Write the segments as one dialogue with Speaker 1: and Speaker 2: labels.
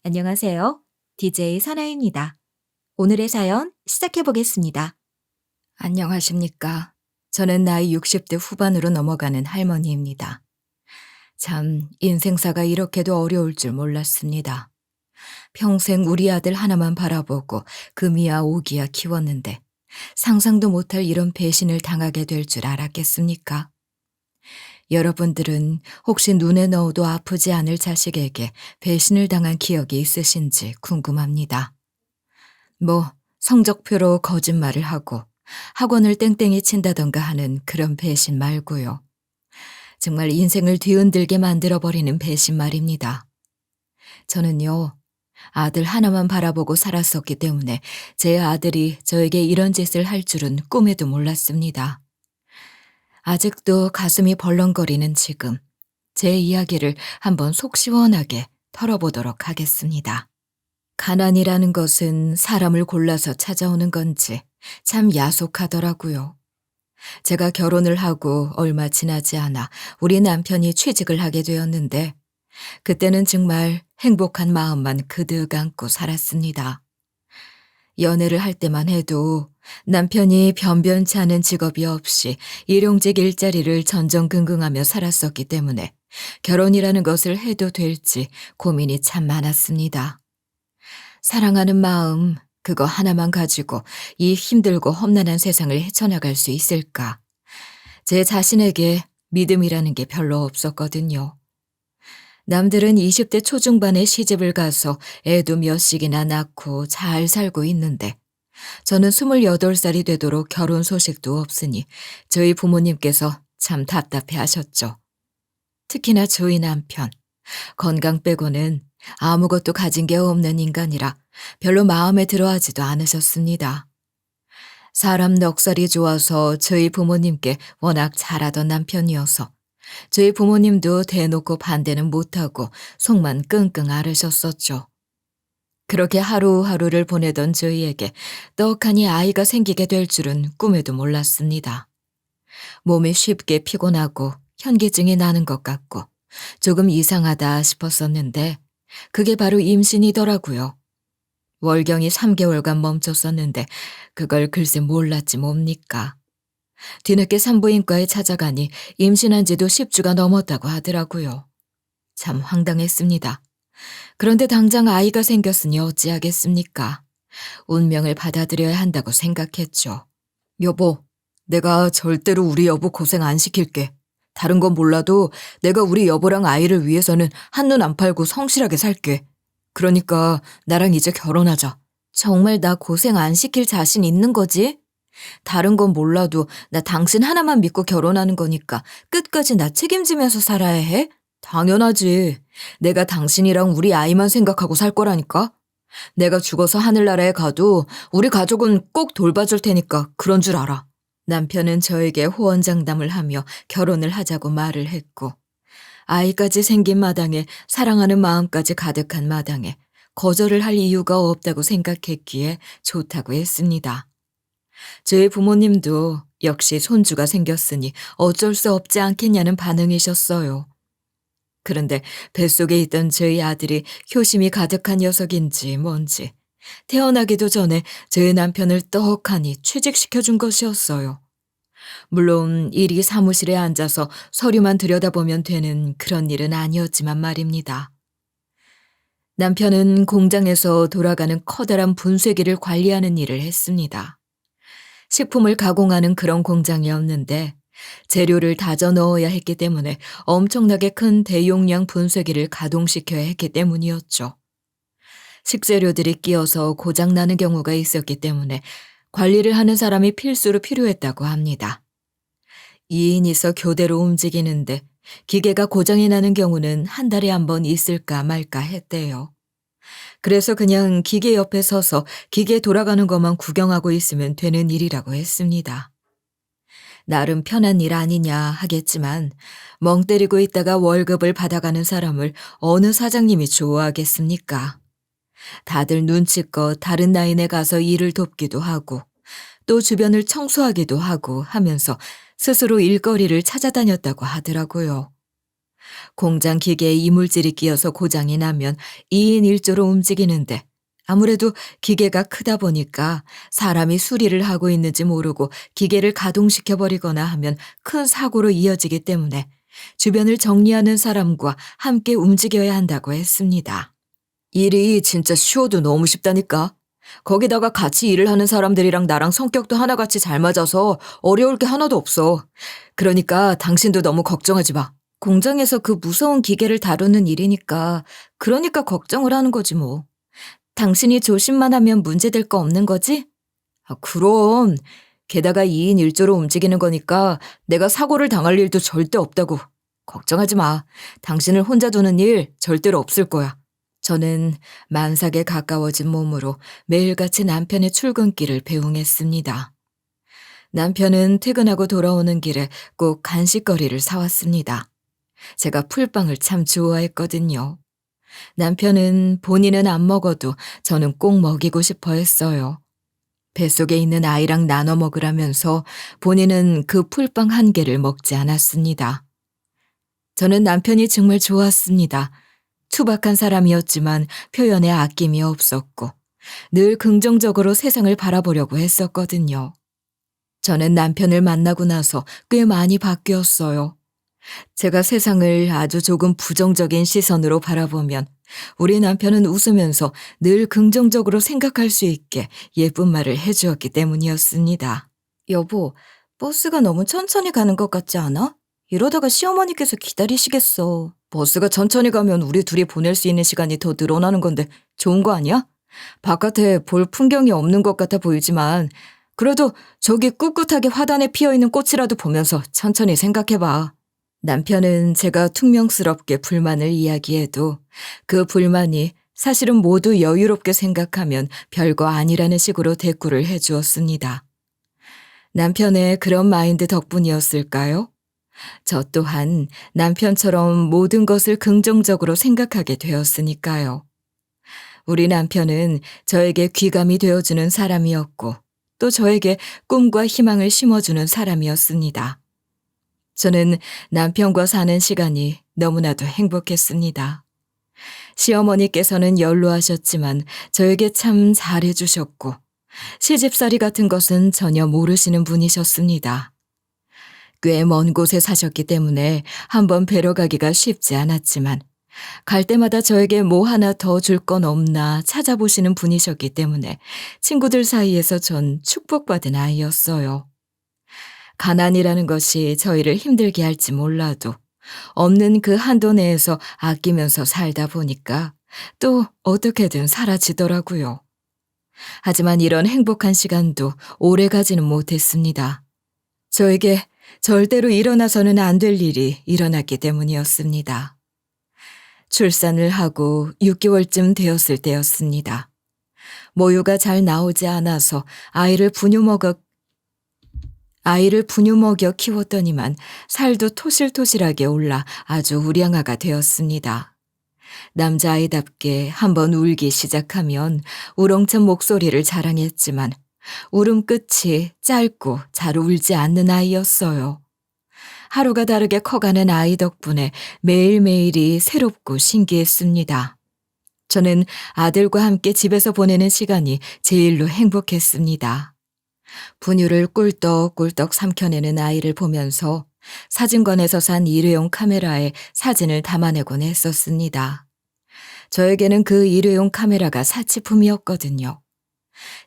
Speaker 1: 안녕하세요. DJ 선아입니다. 오늘의 사연 시작해 보겠습니다.
Speaker 2: 안녕하십니까. 저는 나이 60대 후반으로 넘어가는 할머니입니다. 참, 인생사가 이렇게도 어려울 줄 몰랐습니다. 평생 우리 아들 하나만 바라보고 금이야 오기야 키웠는데 상상도 못할 이런 배신을 당하게 될 줄 알았겠습니까? 여러분들은 혹시 눈에 넣어도 아프지 않을 자식에게 배신을 당한 기억이 있으신지 궁금합니다. 성적표로 거짓말을 하고 학원을 땡땡이 친다던가 하는 그런 배신 말고요. 정말 인생을 뒤흔들게 만들어버리는 배신 말입니다. 저는요, 아들 하나만 바라보고 살았었기 때문에 제 아들이 저에게 이런 짓을 할 줄은 꿈에도 몰랐습니다. 아직도 가슴이 벌렁거리는 지금, 제 이야기를 한번 속 시원하게 털어보도록 하겠습니다. 가난이라는 것은 사람을 골라서 찾아오는 건지 참 야속하더라고요. 제가 결혼을 하고 얼마 지나지 않아 우리 남편이 취직을 하게 되었는데 그때는 정말 행복한 마음만 그득 안고 살았습니다. 연애를 할 때만 해도 남편이 변변치 않은 직업이 없이 일용직 일자리를 전전긍긍하며 살았었기 때문에 결혼이라는 것을 해도 될지 고민이 참 많았습니다. 사랑하는 마음, 그거 하나만 가지고 이 힘들고 험난한 세상을 헤쳐나갈 수 있을까? 제 자신에게 믿음이라는 게 별로 없었거든요. 남들은 20대 초중반에 시집을 가서 애도 몇씩이나 낳고 잘 살고 있는데 저는 28살이 되도록 결혼 소식도 없으니 저희 부모님께서 참 답답해 하셨죠. 특히나 저희 남편, 건강 빼고는 아무것도 가진 게 없는 인간이라 별로 마음에 들어하지도 않으셨습니다. 사람 넉살이 좋아서 저희 부모님께 워낙 잘하던 남편이어서 저희 부모님도 대놓고 반대는 못하고 속만 끙끙 앓으셨었죠. 그렇게 하루하루를 보내던 저희에게 떡하니 아이가 생기게 될 줄은 꿈에도 몰랐습니다. 몸이 쉽게 피곤하고 현기증이 나는 것 같고 조금 이상하다 싶었었는데 그게 바로 임신이더라고요. 월경이 3개월간 멈췄었는데 그걸 글쎄 몰랐지 뭡니까. 뒤늦게 산부인과에 찾아가니 임신한 지도 10주가 넘었다고 하더라고요. 참 황당했습니다. 그런데 당장 아이가 생겼으니 어찌하겠습니까. 운명을 받아들여야 한다고 생각했죠. 여보, 내가 절대로 우리 여보 고생 안 시킬게. 다른 건 몰라도 내가 우리 여보랑 아이를 위해서는 한눈 안 팔고 성실하게 살게. 그러니까 나랑 이제 결혼하자. 정말 나 고생 안 시킬 자신 있는 거지? 다른 건 몰라도 나 당신 하나만 믿고 결혼하는 거니까 끝까지 나 책임지면서 살아야 해? 당연하지. 내가 당신이랑 우리 아이만 생각하고 살 거라니까. 내가 죽어서 하늘나라에 가도 우리 가족은 꼭 돌봐줄 테니까 그런 줄 알아. 남편은 저에게 호언장담을 하며 결혼을 하자고 말을 했고 아이까지 생긴 마당에 사랑하는 마음까지 가득한 마당에 거절을 할 이유가 없다고 생각했기에 좋다고 했습니다. 저희 부모님도 역시 손주가 생겼으니 어쩔 수 없지 않겠냐는 반응이셨어요. 그런데 뱃속에 있던 저희 아들이 효심이 가득한 녀석인지 뭔지 태어나기도 전에 저희 남편을 떡하니 취직시켜준 것이었어요. 물론 일이 사무실에 앉아서 서류만 들여다보면 되는 그런 일은 아니었지만 말입니다. 남편은 공장에서 돌아가는 커다란 분쇄기를 관리하는 일을 했습니다. 식품을 가공하는 그런 공장이었는데 재료를 다져 넣어야 했기 때문에 엄청나게 큰 대용량 분쇄기를 가동시켜야 했기 때문이었죠. 식재료들이 끼어서 고장나는 경우가 있었기 때문에 관리를 하는 사람이 필수로 필요했다고 합니다. 2인이서 교대로 움직이는데 기계가 고장이 나는 경우는 한 달에 한 번 있을까 말까 했대요. 그래서 그냥 기계 옆에 서서 기계 돌아가는 것만 구경하고 있으면 되는 일이라고 했습니다. 나름 편한 일 아니냐 하겠지만 멍 때리고 있다가 월급을 받아가는 사람을 어느 사장님이 좋아하겠습니까? 다들 눈치껏 다른 라인에 가서 일을 돕기도 하고 또 주변을 청소하기도 하고 하면서 스스로 일거리를 찾아다녔다고 하더라고요. 공장 기계에 이물질이 끼어서 고장이 나면 2인 1조로 움직이는데 아무래도 기계가 크다 보니까 사람이 수리를 하고 있는지 모르고 기계를 가동시켜버리거나 하면 큰 사고로 이어지기 때문에 주변을 정리하는 사람과 함께 움직여야 한다고 했습니다. 일이 진짜 쉬워도 너무 쉽다니까. 거기다가 같이 일을 하는 사람들이랑 나랑 성격도 하나같이 잘 맞아서 어려울 게 하나도 없어. 그러니까 당신도 너무 걱정하지 마. 공장에서 그 무서운 기계를 다루는 일이니까 그러니까 걱정을 하는 거지 뭐. 당신이 조심만 하면 문제될 거 없는 거지? 그럼. 게다가 2인 1조로 움직이는 거니까 내가 사고를 당할 일도 절대 없다고. 걱정하지 마. 당신을 혼자 두는 일 절대로 없을 거야. 저는 만삭에 가까워진 몸으로 매일같이 남편의 출근길을 배웅했습니다. 남편은 퇴근하고 돌아오는 길에 꼭 간식거리를 사왔습니다. 제가 풀빵을 참 좋아했거든요. 남편은 본인은 안 먹어도 저는 꼭 먹이고 싶어 했어요. 뱃속에 있는 아이랑 나눠 먹으라면서 본인은 그 풀빵 한 개를 먹지 않았습니다. 저는 남편이 정말 좋았습니다. 투박한 사람이었지만 표현에 아낌이 없었고 늘 긍정적으로 세상을 바라보려고 했었거든요. 저는 남편을 만나고 나서 꽤 많이 바뀌었어요. 제가 세상을 아주 조금 부정적인 시선으로 바라보면 우리 남편은 웃으면서 늘 긍정적으로 생각할 수 있게 예쁜 말을 해주었기 때문이었습니다. 여보, 버스가 너무 천천히 가는 것 같지 않아? 이러다가 시어머니께서 기다리시겠어. 버스가 천천히 가면 우리 둘이 보낼 수 있는 시간이 더 늘어나는 건데 좋은 거 아니야? 바깥에 볼 풍경이 없는 것 같아 보이지만 그래도 저기 꿋꿋하게 화단에 피어있는 꽃이라도 보면서 천천히 생각해봐. 남편은 제가 퉁명스럽게 불만을 이야기해도 그 불만이 사실은 모두 여유롭게 생각하면 별거 아니라는 식으로 대꾸를 해주었습니다. 남편의 그런 마인드 덕분이었을까요? 저 또한 남편처럼 모든 것을 긍정적으로 생각하게 되었으니까요. 우리 남편은 저에게 귀감이 되어주는 사람이었고 또 저에게 꿈과 희망을 심어주는 사람이었습니다. 저는 남편과 사는 시간이 너무나도 행복했습니다. 시어머니께서는 연로하셨지만 저에게 참 잘해주셨고 시집살이 같은 것은 전혀 모르시는 분이셨습니다. 꽤 먼 곳에 사셨기 때문에 한번 뵈러 가기가 쉽지 않았지만 갈 때마다 저에게 뭐 하나 더 줄 건 없나 찾아보시는 분이셨기 때문에 친구들 사이에서 전 축복받은 아이였어요. 가난이라는 것이 저희를 힘들게 할지 몰라도 없는 그 한도 내에서 아끼면서 살다 보니까 또 어떻게든 사라지더라고요. 하지만 이런 행복한 시간도 오래 가지는 못했습니다. 저에게 절대로 일어나서는 안 될 일이 일어났기 때문이었습니다. 출산을 하고 6개월쯤 되었을 때였습니다. 모유가 잘 나오지 않아서 아이를 분유 먹여 키웠더니만 살도 토실토실하게 올라 아주 우량아가 되었습니다. 남자아이답게 한번 울기 시작하면 우렁찬 목소리를 자랑했지만 울음 끝이 짧고 잘 울지 않는 아이였어요. 하루가 다르게 커가는 아이 덕분에 매일매일이 새롭고 신기했습니다. 저는 아들과 함께 집에서 보내는 시간이 제일로 행복했습니다. 분유를 꿀떡꿀떡 삼켜내는 아이를 보면서 사진관에서 산 일회용 카메라에 사진을 담아내곤 했었습니다. 저에게는 그 일회용 카메라가 사치품이었거든요.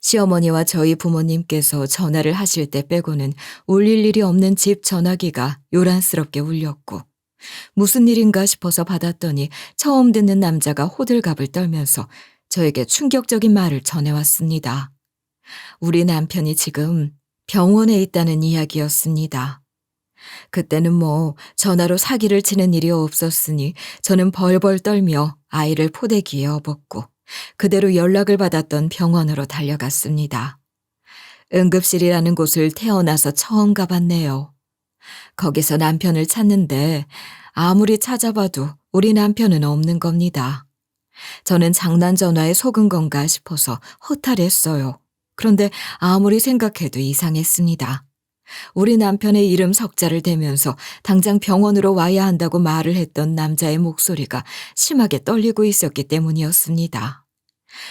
Speaker 2: 시어머니와 저희 부모님께서 전화를 하실 때 빼고는 울릴 일이 없는 집 전화기가 요란스럽게 울렸고 무슨 일인가 싶어서 받았더니 처음 듣는 남자가 호들갑을 떨면서 저에게 충격적인 말을 전해왔습니다. 우리 남편이 지금 병원에 있다는 이야기였습니다. 그때는 뭐 전화로 사기를 치는 일이 없었으니 저는 벌벌 떨며 아이를 포대기에 업었고 그대로 연락을 받았던 병원으로 달려갔습니다. 응급실이라는 곳을 태어나서 처음 가봤네요. 거기서 남편을 찾는데 아무리 찾아봐도 우리 남편은 없는 겁니다. 저는 장난 전화에 속은 건가 싶어서 허탈했어요. 그런데 아무리 생각해도 이상했습니다. 우리 남편의 이름 석자를 대면서 당장 병원으로 와야 한다고 말을 했던 남자의 목소리가 심하게 떨리고 있었기 때문이었습니다.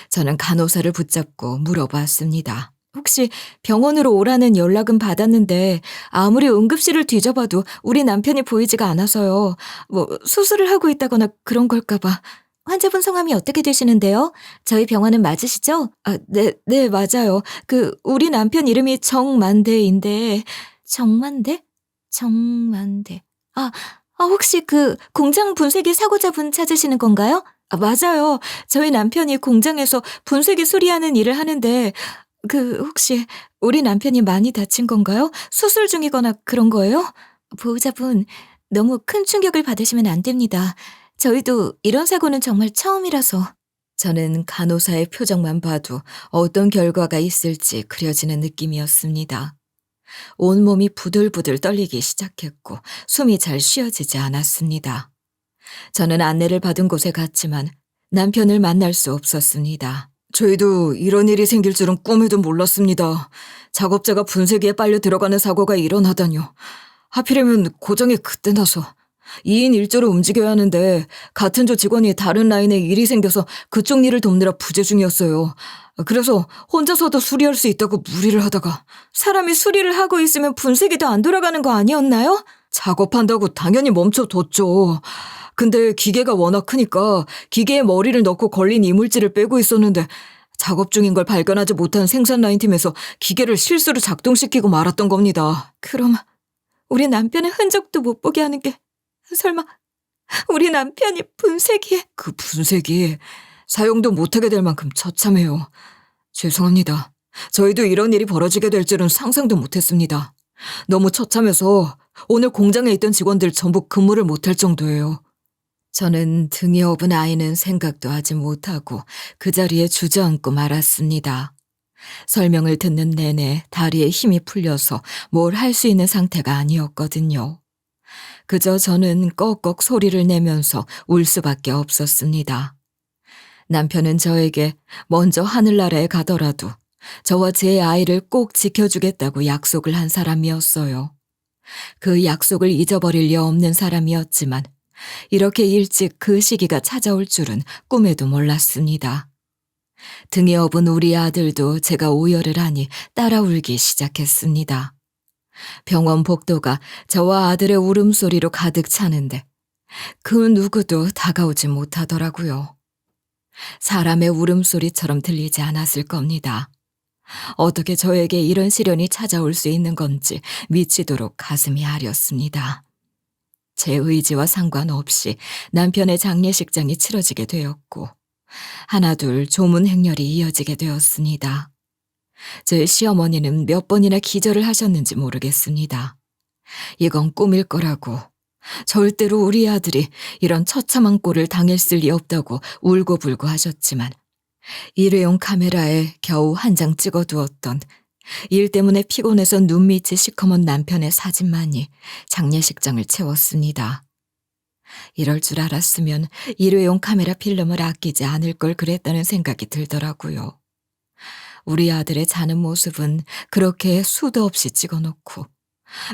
Speaker 2: 저는 간호사를 붙잡고 물어봤습니다. 혹시 병원으로 오라는 연락은 받았는데 아무리 응급실을 뒤져봐도 우리 남편이 보이지가 않아서요. 수술을 하고 있다거나 그런 걸까 봐. 환자분 성함이 어떻게 되시는데요? 저희 병원은 맞으시죠? 네, 맞아요. 우리 남편 이름이 정만대인데. 정만대? 정만대. 혹시 공장 분쇄기 사고자분 찾으시는 건가요? 맞아요. 저희 남편이 공장에서 분쇄기 수리하는 일을 하는데, 혹시 우리 남편이 많이 다친 건가요? 수술 중이거나 그런 거예요? 보호자분, 너무 큰 충격을 받으시면 안 됩니다. 저희도 이런 사고는 정말 처음이라서. 저는 간호사의 표정만 봐도 어떤 결과가 있을지 그려지는 느낌이었습니다. 온몸이 부들부들 떨리기 시작했고 숨이 잘 쉬어지지 않았습니다. 저는 안내를 받은 곳에 갔지만 남편을 만날 수 없었습니다. 저희도 이런 일이 생길 줄은 꿈에도 몰랐습니다. 작업자가 분쇄기에 빨려 들어가는 사고가 일어나다뇨. 하필이면 고장이 그때 나서 2인 1조로 움직여야 하는데 같은 조 직원이 다른 라인에 일이 생겨서 그쪽 일을 돕느라 부재 중이었어요. 그래서 혼자서도 수리할 수 있다고 무리를 하다가 사람이 수리를 하고 있으면 분쇄기도 안 돌아가는 거 아니었나요? 작업한다고 당연히 멈춰뒀죠. 근데 기계가 워낙 크니까 기계에 머리를 넣고 걸린 이물질을 빼고 있었는데 작업 중인 걸 발견하지 못한 생산 라인 팀에서 기계를 실수로 작동시키고 말았던 겁니다. 그럼 우리 남편의 흔적도 못 보게 하는 게 설마 우리 남편이 분쇄기에... 그 분쇄기 사용도 못하게 될 만큼 처참해요. 죄송합니다. 저희도 이런 일이 벌어지게 될 줄은 상상도 못했습니다. 너무 처참해서 오늘 공장에 있던 직원들 전부 근무를 못할 정도예요. 저는 등에 업은 아이는 생각도 하지 못하고 그 자리에 주저앉고 말았습니다. 설명을 듣는 내내 다리에 힘이 풀려서 뭘 할 수 있는 상태가 아니었거든요. 그저 저는 꺽꺽 소리를 내면서 울 수밖에 없었습니다. 남편은 저에게 먼저 하늘나라에 가더라도 저와 제 아이를 꼭 지켜주겠다고 약속을 한 사람이었어요. 그 약속을 잊어버릴 리 없는 사람이었지만 이렇게 일찍 그 시기가 찾아올 줄은 꿈에도 몰랐습니다. 등에 업은 우리 아들도 제가 오열을 하니 따라 울기 시작했습니다. 병원 복도가 저와 아들의 울음소리로 가득 차는데 그 누구도 다가오지 못하더라고요. 사람의 울음소리처럼 들리지 않았을 겁니다. 어떻게 저에게 이런 시련이 찾아올 수 있는 건지 미치도록 가슴이 아렸습니다. 제 의지와 상관없이 남편의 장례식장이 치러지게 되었고 하나둘 조문 행렬이 이어지게 되었습니다. 제 시어머니는 몇 번이나 기절을 하셨는지 모르겠습니다. 이건 꿈일 거라고, 절대로 우리 아들이 이런 처참한 꼴을 당했을 리 없다고 울고불고 하셨지만 일회용 카메라에 겨우 한 장 찍어두었던 일 때문에 피곤해서 눈밑이 시커먼 남편의 사진만이 장례식장을 채웠습니다. 이럴 줄 알았으면 일회용 카메라 필름을 아끼지 않을 걸 그랬다는 생각이 들더라고요. 우리 아들의 자는 모습은 그렇게 수도 없이 찍어놓고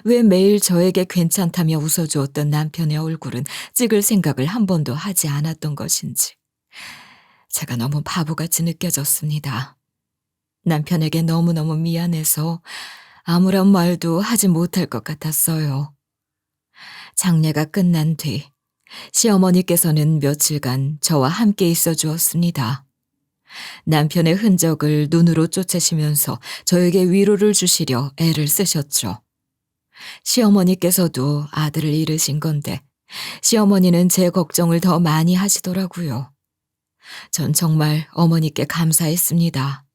Speaker 2: 왜 매일 저에게 괜찮다며 웃어주었던 남편의 얼굴은 찍을 생각을 한 번도 하지 않았던 것인지 제가 너무 바보같이 느껴졌습니다. 남편에게 너무너무 미안해서 아무런 말도 하지 못할 것 같았어요. 장례가 끝난 뒤 시어머니께서는 며칠간 저와 함께 있어 주었습니다. 남편의 흔적을 눈으로 쫓으시면서 저에게 위로를 주시려 애를 쓰셨죠. 시어머니께서도 아들을 잃으신 건데 시어머니는 제 걱정을 더 많이 하시더라고요. 전 정말 어머니께 감사했습니다.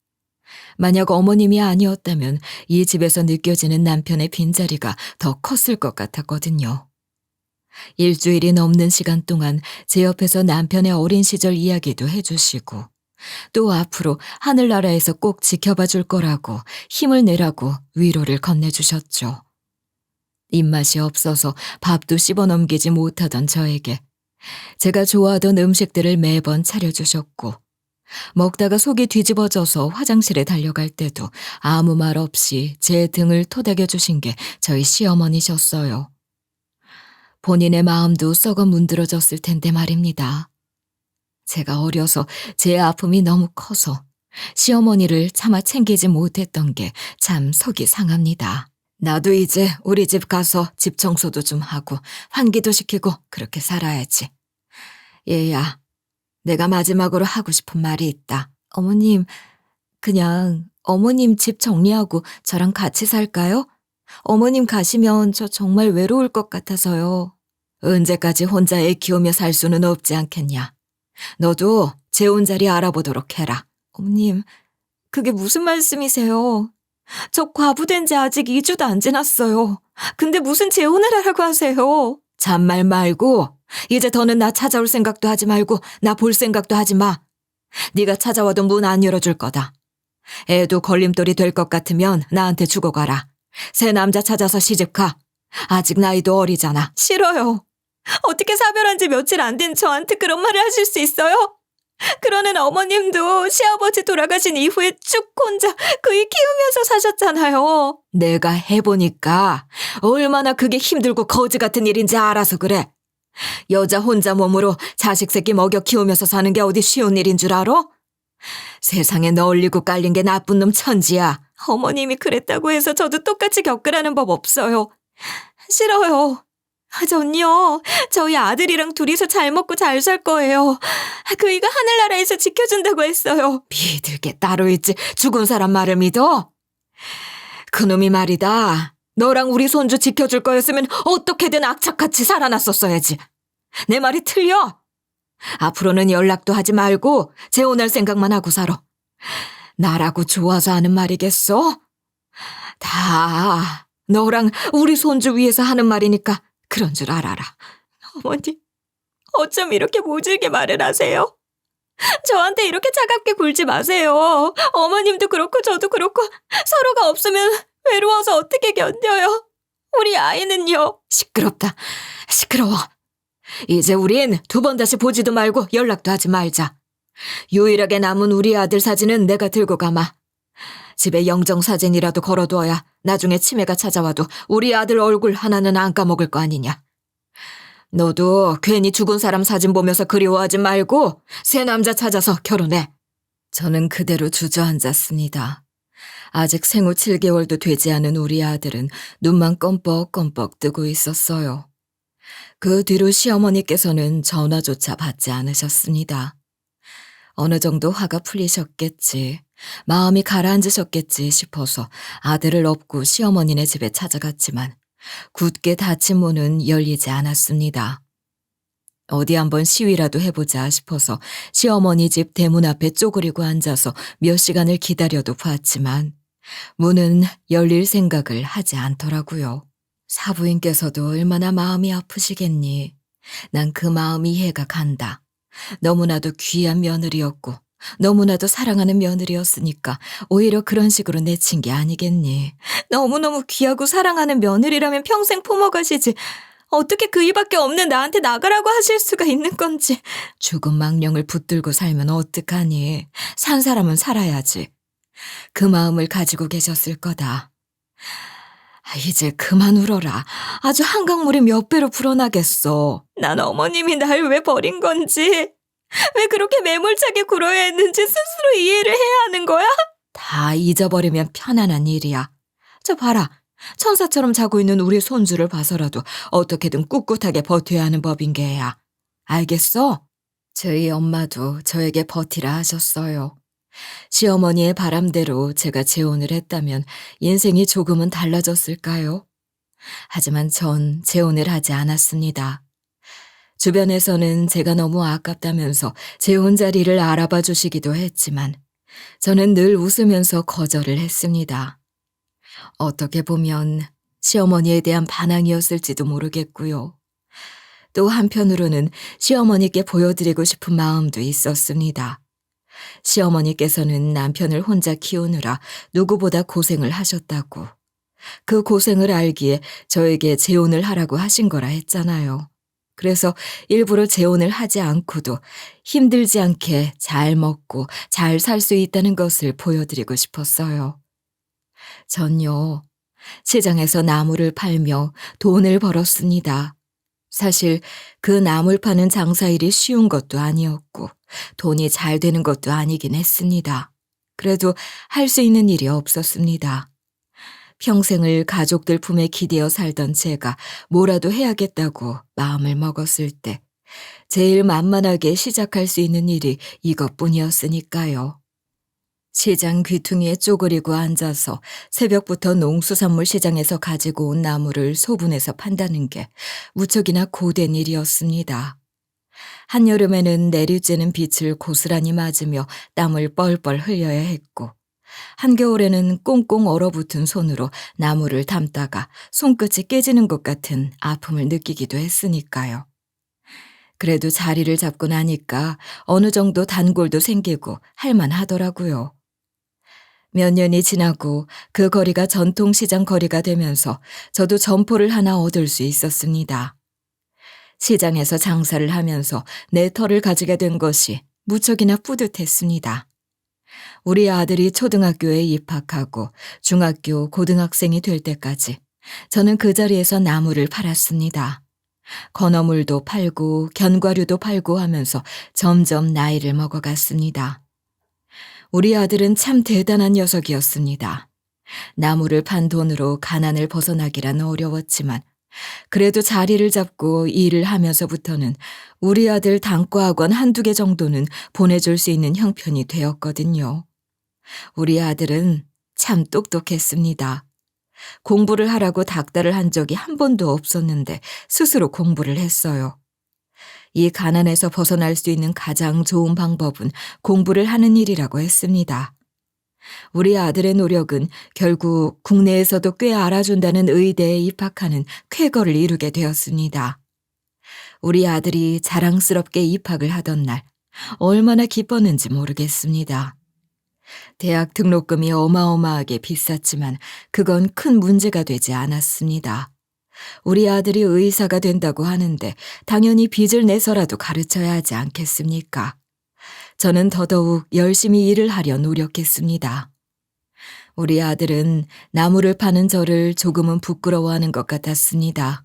Speaker 2: 만약 어머님이 아니었다면 이 집에서 느껴지는 남편의 빈자리가 더 컸을 것 같았거든요. 일주일이 넘는 시간 동안 제 옆에서 남편의 어린 시절 이야기도 해주시고 또 앞으로 하늘나라에서 꼭 지켜봐 줄 거라고 힘을 내라고 위로를 건네주셨죠. 입맛이 없어서 밥도 씹어 넘기지 못하던 저에게 제가 좋아하던 음식들을 매번 차려주셨고 먹다가 속이 뒤집어져서 화장실에 달려갈 때도 아무 말 없이 제 등을 토닥여 주신 게 저희 시어머니셨어요. 본인의 마음도 썩어 문드러졌을 텐데 말입니다. 제가 어려서 제 아픔이 너무 커서 시어머니를 차마 챙기지 못했던 게 참 속이 상합니다. 나도 이제 우리 집 가서 집 청소도 좀 하고 환기도 시키고 그렇게 살아야지. 얘야, 내가 마지막으로 하고 싶은 말이 있다. 어머님, 그냥 어머님 집 정리하고 저랑 같이 살까요? 어머님 가시면 저 정말 외로울 것 같아서요. 언제까지 혼자 애 키우며 살 수는 없지 않겠냐. 너도 재혼 자리 알아보도록 해라. 어머님, 그게 무슨 말씀이세요? 저 과부된 지 아직 2주도 안 지났어요. 근데 무슨 재혼을 하라고 하세요? 잔말 말고 이제 더는 나 찾아올 생각도 하지 말고 나 볼 생각도 하지 마. 네가 찾아와도 문 안 열어줄 거다. 애도 걸림돌이 될 것 같으면 나한테 주고 가라. 새 남자 찾아서 시집가. 아직 나이도 어리잖아. 싫어요. 어떻게 사별한 지 며칠 안 된 저한테 그런 말을 하실 수 있어요? 그러는 어머님도 시아버지 돌아가신 이후에 쭉 혼자 그이 키우면서 사셨잖아요. 내가 해보니까 얼마나 그게 힘들고 거지 같은 일인지 알아서 그래. 여자 혼자 몸으로 자식 새끼 먹여 키우면서 사는 게 어디 쉬운 일인 줄 알아? 세상에 널리고 깔린 게 나쁜 놈 천지야. 어머님이 그랬다고 해서 저도 똑같이 겪으라는 법 없어요. 싫어요. 전요, 저희 아들이랑 둘이서 잘 먹고 잘 살 거예요. 그이가 하늘나라에서 지켜준다고 했어요. 믿을 게 따로 있지 죽은 사람 말을 믿어? 그놈이 말이다. 너랑 우리 손주 지켜줄 거였으면 어떻게든 악착같이 살아났었어야지. 내 말이 틀려? 앞으로는 연락도 하지 말고 재혼할 생각만 하고 살아. 나라고 좋아서 하는 말이겠어? 다 너랑 우리 손주 위해서 하는 말이니까 그런 줄 알아라. 어머니, 어쩜 이렇게 모질게 말을 하세요? 저한테 이렇게 차갑게 굴지 마세요. 어머님도 그렇고 저도 그렇고 서로가 없으면 외로워서 어떻게 견뎌요? 우리 아이는요? 시끄럽다. 시끄러워. 이제 우린 두 번 다시 보지도 말고 연락도 하지 말자. 유일하게 남은 우리 아들 사진은 내가 들고 가마. 집에 영정사진이라도 걸어두어야 나중에 치매가 찾아와도 우리 아들 얼굴 하나는 안 까먹을 거 아니냐. 너도 괜히 죽은 사람 사진 보면서 그리워하지 말고 새 남자 찾아서 결혼해. 저는 그대로 주저앉았습니다. 아직 생후 7개월도 되지 않은 우리 아들은 눈만 껌뻑껌뻑 뜨고 있었어요. 그 뒤로 시어머니께서는 전화조차 받지 않으셨습니다. 어느 정도 화가 풀리셨겠지, 마음이 가라앉으셨겠지 싶어서 아들을 업고 시어머니네 집에 찾아갔지만 굳게 닫힌 문은 열리지 않았습니다. 어디 한번 시위라도 해보자 싶어서 시어머니 집 대문 앞에 쪼그리고 앉아서 몇 시간을 기다려도 봤지만 문은 열릴 생각을 하지 않더라고요. 사부인께서도 얼마나 마음이 아프시겠니. 난 그 마음 이해가 간다. 너무나도 귀한 며느리였고 너무나도 사랑하는 며느리였으니까 오히려 그런 식으로 내친 게 아니겠니. 너무너무 귀하고 사랑하는 며느리라면 평생 품어가시지. 어떻게 그 이밖에 없는 나한테 나가라고 하실 수가 있는 건지. 죽은 망령을 붙들고 살면 어떡하니. 산 사람은 살아야지. 그 마음을 가지고 계셨을 거다. 이제 그만 울어라. 아주 한강물이 몇 배로 불어나겠어. 난 어머님이 날 왜 버린 건지, 왜 그렇게 매몰차게 굴어야 했는지 스스로 이해를 해야 하는 거야? 다 잊어버리면 편안한 일이야. 저 봐라. 천사처럼 자고 있는 우리 손주를 봐서라도 어떻게든 꿋꿋하게 버텨야 하는 법인 게야. 알겠어? 저희 엄마도 저에게 버티라 하셨어요. 시어머니의 바람대로 제가 재혼을 했다면 인생이 조금은 달라졌을까요? 하지만 전 재혼을 하지 않았습니다. 주변에서는 제가 너무 아깝다면서 재혼 자리를 알아봐 주시기도 했지만 저는 늘 웃으면서 거절을 했습니다. 어떻게 보면 시어머니에 대한 반항이었을지도 모르겠고요. 또 한편으로는 시어머니께 보여드리고 싶은 마음도 있었습니다. 시어머니께서는 남편을 혼자 키우느라 누구보다 고생을 하셨다고. 그 고생을 알기에 저에게 재혼을 하라고 하신 거라 했잖아요. 그래서 일부러 재혼을 하지 않고도 힘들지 않게 잘 먹고 잘 살 수 있다는 것을 보여드리고 싶었어요. 전요, 시장에서 나무를 팔며 돈을 벌었습니다. 사실 그 나물 파는 장사일이 쉬운 것도 아니었고 돈이 잘 되는 것도 아니긴 했습니다. 그래도 할 수 있는 일이 없었습니다. 평생을 가족들 품에 기대어 살던 제가 뭐라도 해야겠다고 마음을 먹었을 때 제일 만만하게 시작할 수 있는 일이 이것뿐이었으니까요. 시장 귀퉁이에 쪼그리고 앉아서 새벽부터 농수산물 시장에서 가지고 온 나무를 소분해서 판다는 게 무척이나 고된 일이었습니다. 한여름에는 내리쬐는 빛을 고스란히 맞으며 땀을 뻘뻘 흘려야 했고, 한겨울에는 꽁꽁 얼어붙은 손으로 나무를 담다가 손끝이 깨지는 것 같은 아픔을 느끼기도 했으니까요. 그래도 자리를 잡고 나니까 어느 정도 단골도 생기고 할만하더라고요. 몇 년이 지나고 그 거리가 전통시장 거리가 되면서 저도 점포를 하나 얻을 수 있었습니다. 시장에서 장사를 하면서 내 터를 가지게 된 것이 무척이나 뿌듯했습니다. 우리 아들이 초등학교에 입학하고 중학교, 고등학생이 될 때까지 저는 그 자리에서 나무를 팔았습니다. 건어물도 팔고 견과류도 팔고 하면서 점점 나이를 먹어갔습니다. 우리 아들은 참 대단한 녀석이었습니다. 나무를 판 돈으로 가난을 벗어나기란 어려웠지만 그래도 자리를 잡고 일을 하면서부터는 우리 아들 단과학원 한두 개 정도는 보내줄 수 있는 형편이 되었거든요. 우리 아들은 참 똑똑했습니다. 공부를 하라고 닥달을 한 적이 한 번도 없었는데 스스로 공부를 했어요. 이 가난에서 벗어날 수 있는 가장 좋은 방법은 공부를 하는 일이라고 했습니다. 우리 아들의 노력은 결국 국내에서도 꽤 알아준다는 의대에 입학하는 쾌거를 이루게 되었습니다. 우리 아들이 자랑스럽게 입학을 하던 날 얼마나 기뻤는지 모르겠습니다. 대학 등록금이 어마어마하게 비쌌지만 그건 큰 문제가 되지 않았습니다. 우리 아들이 의사가 된다고 하는데 당연히 빚을 내서라도 가르쳐야 하지 않겠습니까? 저는 더더욱 열심히 일을 하려 노력했습니다. 우리 아들은 나무를 파는 저를 조금은 부끄러워하는 것 같았습니다.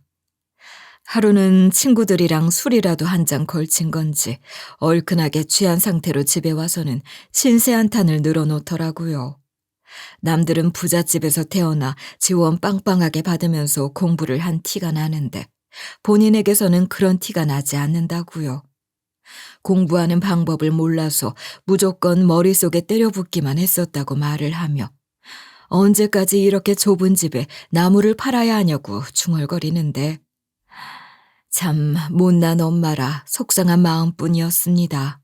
Speaker 2: 하루는 친구들이랑 술이라도 한 잔 걸친 건지 얼큰하게 취한 상태로 집에 와서는 신세 한탄을 늘어놓더라고요. 남들은 부잣집에서 태어나 지원 빵빵하게 받으면서 공부를 한 티가 나는데 본인에게서는 그런 티가 나지 않는다고요. 공부하는 방법을 몰라서 무조건 머릿속에 때려붓기만 했었다고 말을 하며 언제까지 이렇게 좁은 집에 나무를 팔아야 하냐고 중얼거리는데 참 못난 엄마라 속상한 마음뿐이었습니다.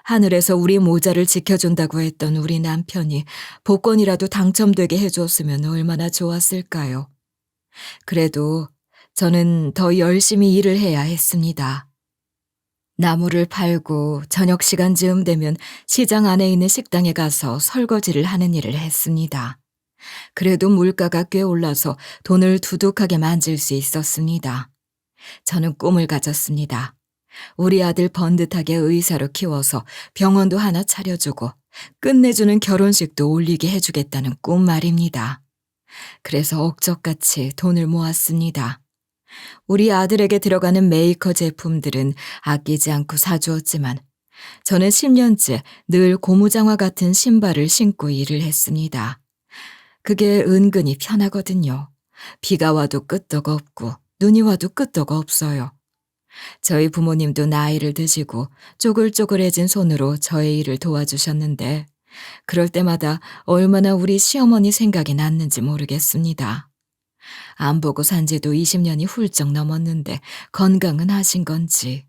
Speaker 2: 하늘에서 우리 모자를 지켜준다고 했던 우리 남편이 복권이라도 당첨되게 해줬으면 얼마나 좋았을까요? 그래도 저는 더 열심히 일을 해야 했습니다. 나무를 팔고 저녁 시간 즈음 되면 시장 안에 있는 식당에 가서 설거지를 하는 일을 했습니다. 그래도 물가가 꽤 올라서 돈을 두둑하게 만질 수 있었습니다. 저는 꿈을 가졌습니다. 우리 아들 번듯하게 의사로 키워서 병원도 하나 차려주고 끝내주는 결혼식도 올리게 해주겠다는 꿈 말입니다. 그래서 억적같이 돈을 모았습니다. 우리 아들에게 들어가는 메이커 제품들은 아끼지 않고 사주었지만 저는 10년째 늘 고무장화 같은 신발을 신고 일을 했습니다. 그게 은근히 편하거든요. 비가 와도 끄떡 없고 눈이 와도 끄떡 없어요. 저희 부모님도 나이를 드시고 쪼글쪼글해진 손으로 저의 일을 도와주셨는데 그럴 때마다 얼마나 우리 시어머니 생각이 났는지 모르겠습니다. 안 보고 산 지도 20년이 훌쩍 넘었는데 건강은 하신 건지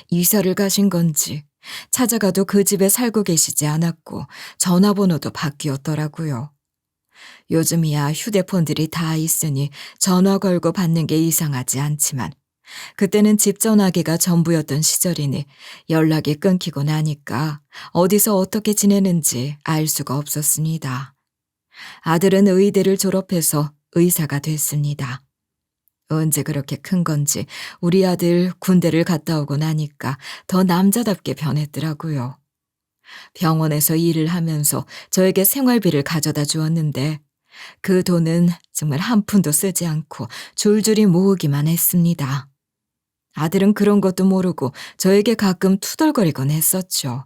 Speaker 2: 이사를 가신 건지 찾아가도 그 집에 살고 계시지 않았고 전화번호도 바뀌었더라고요. 요즘이야 휴대폰들이 다 있으니 전화 걸고 받는 게 이상하지 않지만 그때는 집 전화기가 전부였던 시절이니 연락이 끊기고 나니까 어디서 어떻게 지내는지 알 수가 없었습니다. 아들은 의대를 졸업해서 의사가 됐습니다. 언제 그렇게 큰 건지 우리 아들 군대를 갔다 오고 나니까 더 남자답게 변했더라고요. 병원에서 일을 하면서 저에게 생활비를 가져다 주었는데 그 돈은 정말 한 푼도 쓰지 않고 줄줄이 모으기만 했습니다. 아들은 그런 것도 모르고 저에게 가끔 투덜거리곤 했었죠.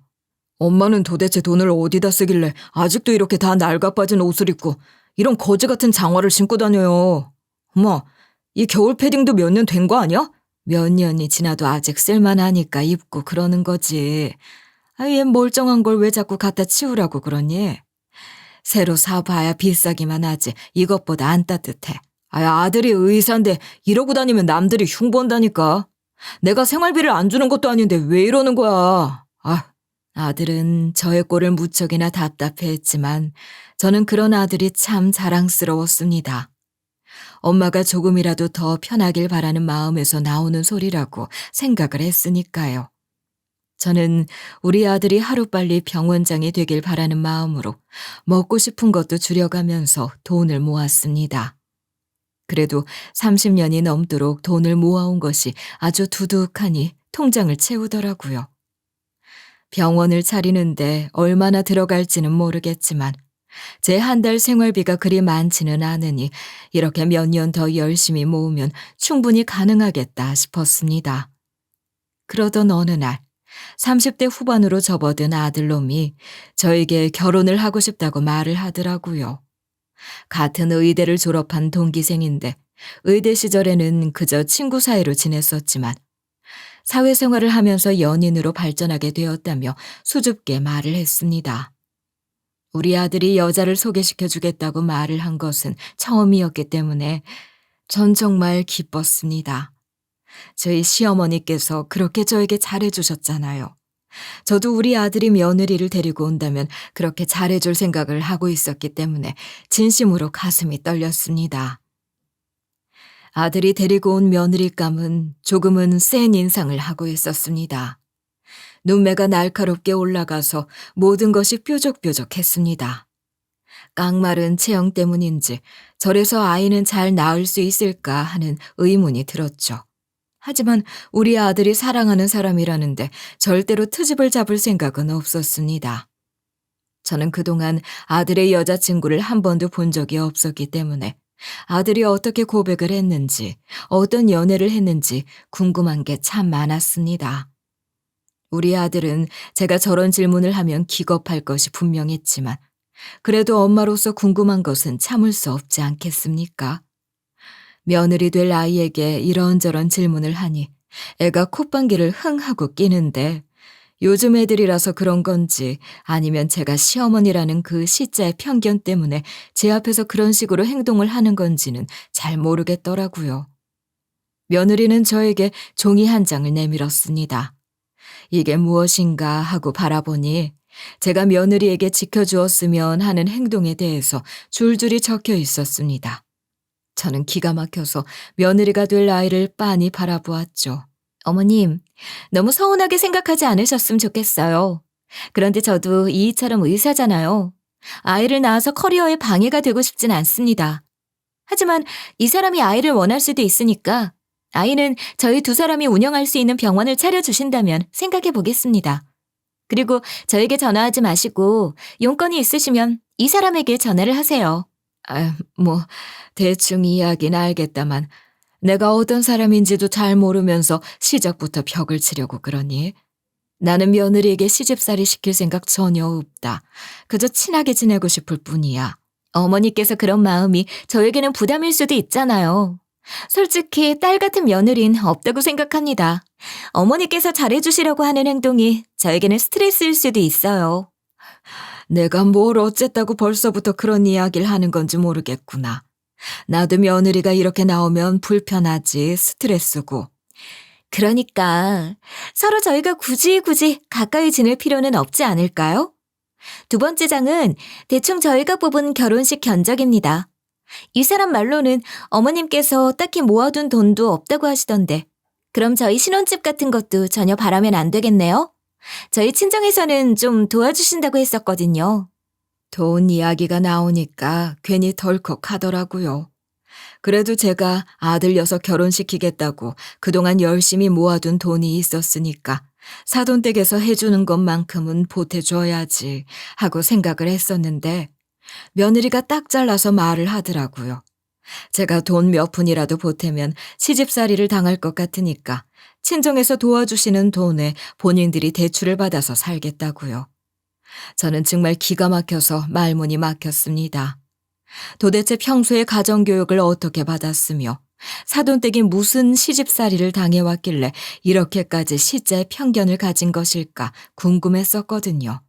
Speaker 2: 엄마는 도대체 돈을 어디다 쓰길래 아직도 이렇게 다 낡아빠진 옷을 입고 이런 거지 같은 장화를 신고 다녀요. 엄마, 이 겨울 패딩도 몇 년 된 거 아니야? 몇 년이 지나도 아직 쓸만하니까 입고 그러는 거지. 얘 멀쩡한 걸 왜 자꾸 갖다 치우라고 그러니? 새로 사봐야 비싸기만 하지 이것보다 안 따뜻해. 아들이 의사인데 이러고 다니면 남들이 흉본다니까. 내가 생활비를 안 주는 것도 아닌데 왜 이러는 거야. 아들은 저의 꼴을 무척이나 답답해했지만 저는 그런 아들이 참 자랑스러웠습니다. 엄마가 조금이라도 더 편하길 바라는 마음에서 나오는 소리라고 생각을 했으니까요. 저는 우리 아들이 하루빨리 병원장이 되길 바라는 마음으로 먹고 싶은 것도 줄여가면서 돈을 모았습니다. 그래도 30년이 넘도록 돈을 모아온 것이 아주 두둑하니 통장을 채우더라고요. 병원을 차리는데 얼마나 들어갈지는 모르겠지만 제 한 달 생활비가 그리 많지는 않으니 이렇게 몇 년 더 열심히 모으면 충분히 가능하겠다 싶었습니다. 그러던 어느 날 30대 후반으로 접어든 아들놈이 저에게 결혼을 하고 싶다고 말을 하더라고요. 같은 의대를 졸업한 동기생인데 의대 시절에는 그저 친구 사이로 지냈었지만 사회생활을 하면서 연인으로 발전하게 되었다며 수줍게 말을 했습니다. 우리 아들이 여자를 소개시켜주겠다고 말을 한 것은 처음이었기 때문에 전 정말 기뻤습니다. 저희 시어머니께서 그렇게 저에게 잘해주셨잖아요. 저도 우리 아들이 며느리를 데리고 온다면 그렇게 잘해줄 생각을 하고 있었기 때문에 진심으로 가슴이 떨렸습니다. 아들이 데리고 온 며느리감은 조금은 센 인상을 하고 있었습니다. 눈매가 날카롭게 올라가서 모든 것이 뾰족뾰족했습니다. 깡마른 체형 때문인지 저래서 아이는 잘 낳을 수 있을까 하는 의문이 들었죠. 하지만 우리 아들이 사랑하는 사람이라는데 절대로 트집을 잡을 생각은 없었습니다. 저는 그동안 아들의 여자친구를 한 번도 본 적이 없었기 때문에 아들이 어떻게 고백을 했는지, 어떤 연애를 했는지 궁금한 게 참 많았습니다. 우리 아들은 제가 저런 질문을 하면 기겁할 것이 분명했지만 그래도 엄마로서 궁금한 것은 참을 수 없지 않겠습니까? 며느리 될 아이에게 이런저런 질문을 하니 애가 콧방귀를 흥 하고 끼는데 요즘 애들이라서 그런 건지 아니면 제가 시어머니라는 그 시자의 편견 때문에 제 앞에서 그런 식으로 행동을 하는 건지는 잘 모르겠더라고요. 며느리는 저에게 종이 한 장을 내밀었습니다. 이게 무엇인가 하고 바라보니 제가 며느리에게 지켜주었으면 하는 행동에 대해서 줄줄이 적혀 있었습니다. 저는 기가 막혀서 며느리가 될 아이를 빤히 바라보았죠. 어머님, 너무 서운하게 생각하지 않으셨으면 좋겠어요. 그런데 저도 이이처럼 의사잖아요. 아이를 낳아서 커리어에 방해가 되고 싶진 않습니다. 하지만 이 사람이 아이를 원할 수도 있으니까 아이는 저희 두 사람이 운영할 수 있는 병원을 차려주신다면 생각해 보겠습니다. 그리고 저에게 전화하지 마시고 용건이 있으시면 이 사람에게 전화를 하세요. 대충 이야기는 알겠다만 내가 어떤 사람인지도 잘 모르면서 시작부터 벽을 치려고 그러니? 나는 며느리에게 시집살이 시킬 생각 전혀 없다. 그저 친하게 지내고 싶을 뿐이야. 어머니께서 그런 마음이 저에게는 부담일 수도 있잖아요. 솔직히 딸 같은 며느리는 없다고 생각합니다. 어머니께서 잘해주시려고 하는 행동이 저에게는 스트레스일 수도 있어요. 내가 뭘 어쨌다고 벌써부터 그런 이야기를 하는 건지 모르겠구나. 나도 며느리가 이렇게 나오면 불편하지, 스트레스고. 그러니까 서로 저희가 굳이 가까이 지낼 필요는 없지 않을까요? 두 번째 장은 대충 저희가 뽑은 결혼식 견적입니다. 이 사람 말로는 어머님께서 딱히 모아둔 돈도 없다고 하시던데 그럼 저희 신혼집 같은 것도 전혀 바라면 안 되겠네요? 저희 친정에서는 좀 도와주신다고 했었거든요. 돈 이야기가 나오니까 괜히 덜컥하더라고요. 그래도 제가 아들 녀석 결혼시키겠다고 그동안 열심히 모아둔 돈이 있었으니까 사돈댁에서 해주는 것만큼은 보태줘야지 하고 생각을 했었는데 며느리가 딱 잘라서 말을 하더라고요. 제가 돈 몇 푼이라도 보태면 시집살이를 당할 것 같으니까 친정에서 도와주시는 돈에 본인들이 대출을 받아서 살겠다고요. 저는 정말 기가 막혀서 말문이 막혔습니다. 도대체 평소에 가정교육을 어떻게 받았으며 사돈댁이 무슨 시집살이를 당해왔길래 이렇게까지 시자의 편견을 가진 것일까 궁금했었거든요.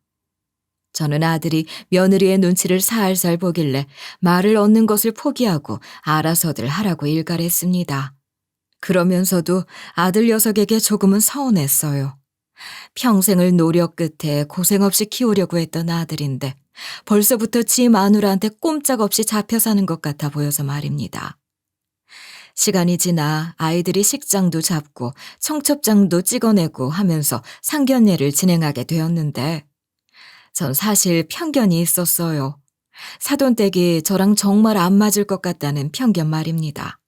Speaker 2: 저는 아들이 며느리의 눈치를 살살 보길래 말을 얻는 것을 포기하고 알아서들 하라고 일갈했습니다. 그러면서도 아들 녀석에게 조금은 서운했어요. 평생을 노력 끝에 고생 없이 키우려고 했던 아들인데 벌써부터 지 마누라한테 꼼짝없이 잡혀 사는 것 같아 보여서 말입니다. 시간이 지나 아이들이 식장도 잡고 청첩장도 찍어내고 하면서 상견례를 진행하게 되었는데 전 사실 편견이 있었어요. 사돈댁이 저랑 정말 안 맞을 것 같다는 편견 말입니다.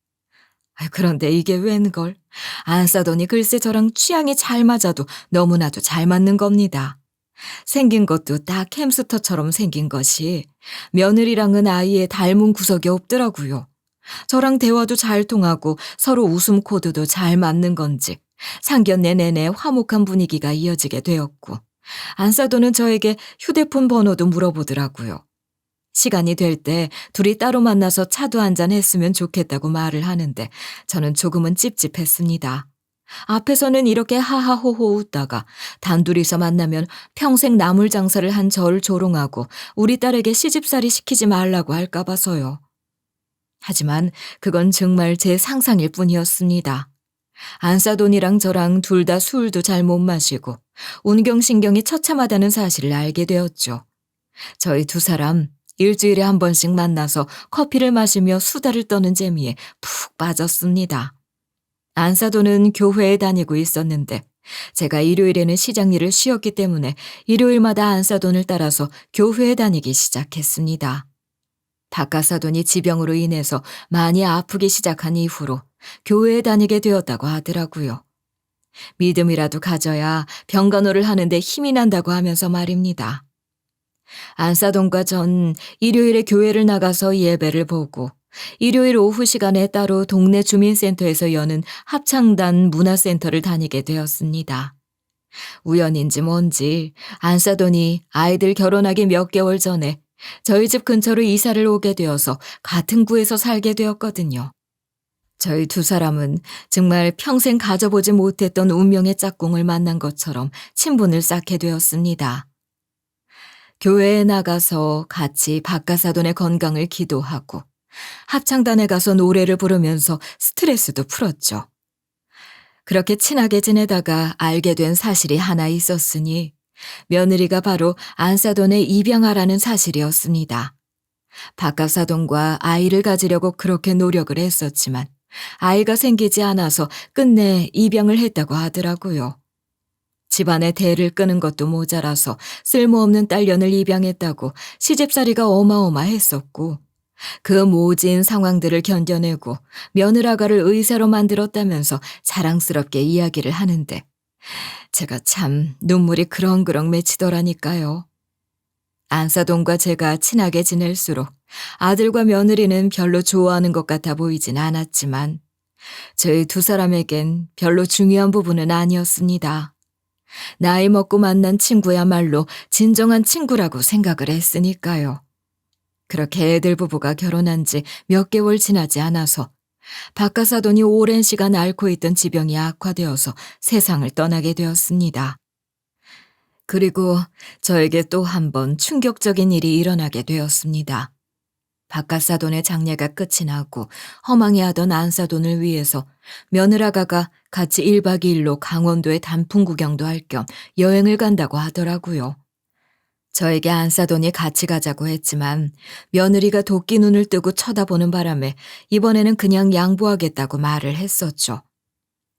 Speaker 2: 그런데 이게 웬걸? 안 싸더니 글쎄 저랑 취향이 잘 맞아도 너무나도 잘 맞는 겁니다. 생긴 것도 딱 햄스터처럼 생긴 것이 며느리랑은 아예 닮은 구석이 없더라고요. 저랑 대화도 잘 통하고 서로 웃음 코드도 잘 맞는 건지 상견례 내내 화목한 분위기가 이어지게 되었고 안사도는 저에게 휴대폰 번호도 물어보더라고요. 시간이 될 때 둘이 따로 만나서 차도 한잔 했으면 좋겠다고 말을 하는데 저는 조금은 찝찝했습니다. 앞에서는 이렇게 하하호호 웃다가 단둘이서 만나면 평생 나물 장사를 한 저를 조롱하고 우리 딸에게 시집살이 시키지 말라고 할까 봐서요. 하지만 그건 정말 제 상상일 뿐이었습니다. 안사돈이랑 저랑 둘 다 술도 잘 못 마시고 운경신경이 처참하다는 사실을 알게 되었죠. 저희 두 사람 일주일에 한 번씩 만나서 커피를 마시며 수다를 떠는 재미에 푹 빠졌습니다. 안사돈은 교회에 다니고 있었는데 제가 일요일에는 시장 일을 쉬었기 때문에 일요일마다 안사돈을 따라서 교회에 다니기 시작했습니다. 박가사돈이 지병으로 인해서 많이 아프기 시작한 이후로 교회에 다니게 되었다고 하더라고요. 믿음이라도 가져야 병간호를 하는데 힘이 난다고 하면서 말입니다. 안사돈과 전 일요일에 교회를 나가서 예배를 보고 일요일 오후 시간에 따로 동네 주민센터에서 여는 합창단 문화센터를 다니게 되었습니다. 우연인지 뭔지 안사돈이 아이들 결혼하기 몇 개월 전에 저희 집 근처로 이사를 오게 되어서 같은 구에서 살게 되었거든요. 저희 두 사람은 정말 평생 가져보지 못했던 운명의 짝꿍을 만난 것처럼 친분을 쌓게 되었습니다. 교회에 나가서 같이 박가사돈의 건강을 기도하고 합창단에 가서 노래를 부르면서 스트레스도 풀었죠. 그렇게 친하게 지내다가 알게 된 사실이 하나 있었으니 며느리가 바로 안사돈의 입양아라는 사실이었습니다. 박가사돈과 아이를 가지려고 그렇게 노력을 했었지만 아이가 생기지 않아서 끝내 입양을 했다고 하더라고요. 집안의 대를 끄는 것도 모자라서 쓸모없는 딸년을 입양했다고 시집살이가 어마어마했었고 그 모진 상황들을 견뎌내고 며느라가를 의사로 만들었다면서 자랑스럽게 이야기를 하는데 제가 참 눈물이 그렁그렁 맺히더라니까요. 안사돈과 제가 친하게 지낼수록 아들과 며느리는 별로 좋아하는 것 같아 보이진 않았지만 저희 두 사람에겐 별로 중요한 부분은 아니었습니다. 나이 먹고 만난 친구야말로 진정한 친구라고 생각을 했으니까요. 그렇게 애들 부부가 결혼한 지 몇 개월 지나지 않아서 박가사돈이 오랜 시간 앓고 있던 지병이 악화되어서 세상을 떠나게 되었습니다. 그리고 저에게 또 한 번 충격적인 일이 일어나게 되었습니다. 박가사돈의 장례가 끝이 나고 허망해하던 안사돈을 위해서 며느라가가 같이 1박 2일로 강원도에 단풍 구경도 할 겸 여행을 간다고 하더라고요. 저에게 안사돈이 같이 가자고 했지만 며느리가 도끼 눈을 뜨고 쳐다보는 바람에 이번에는 그냥 양보하겠다고 말을 했었죠.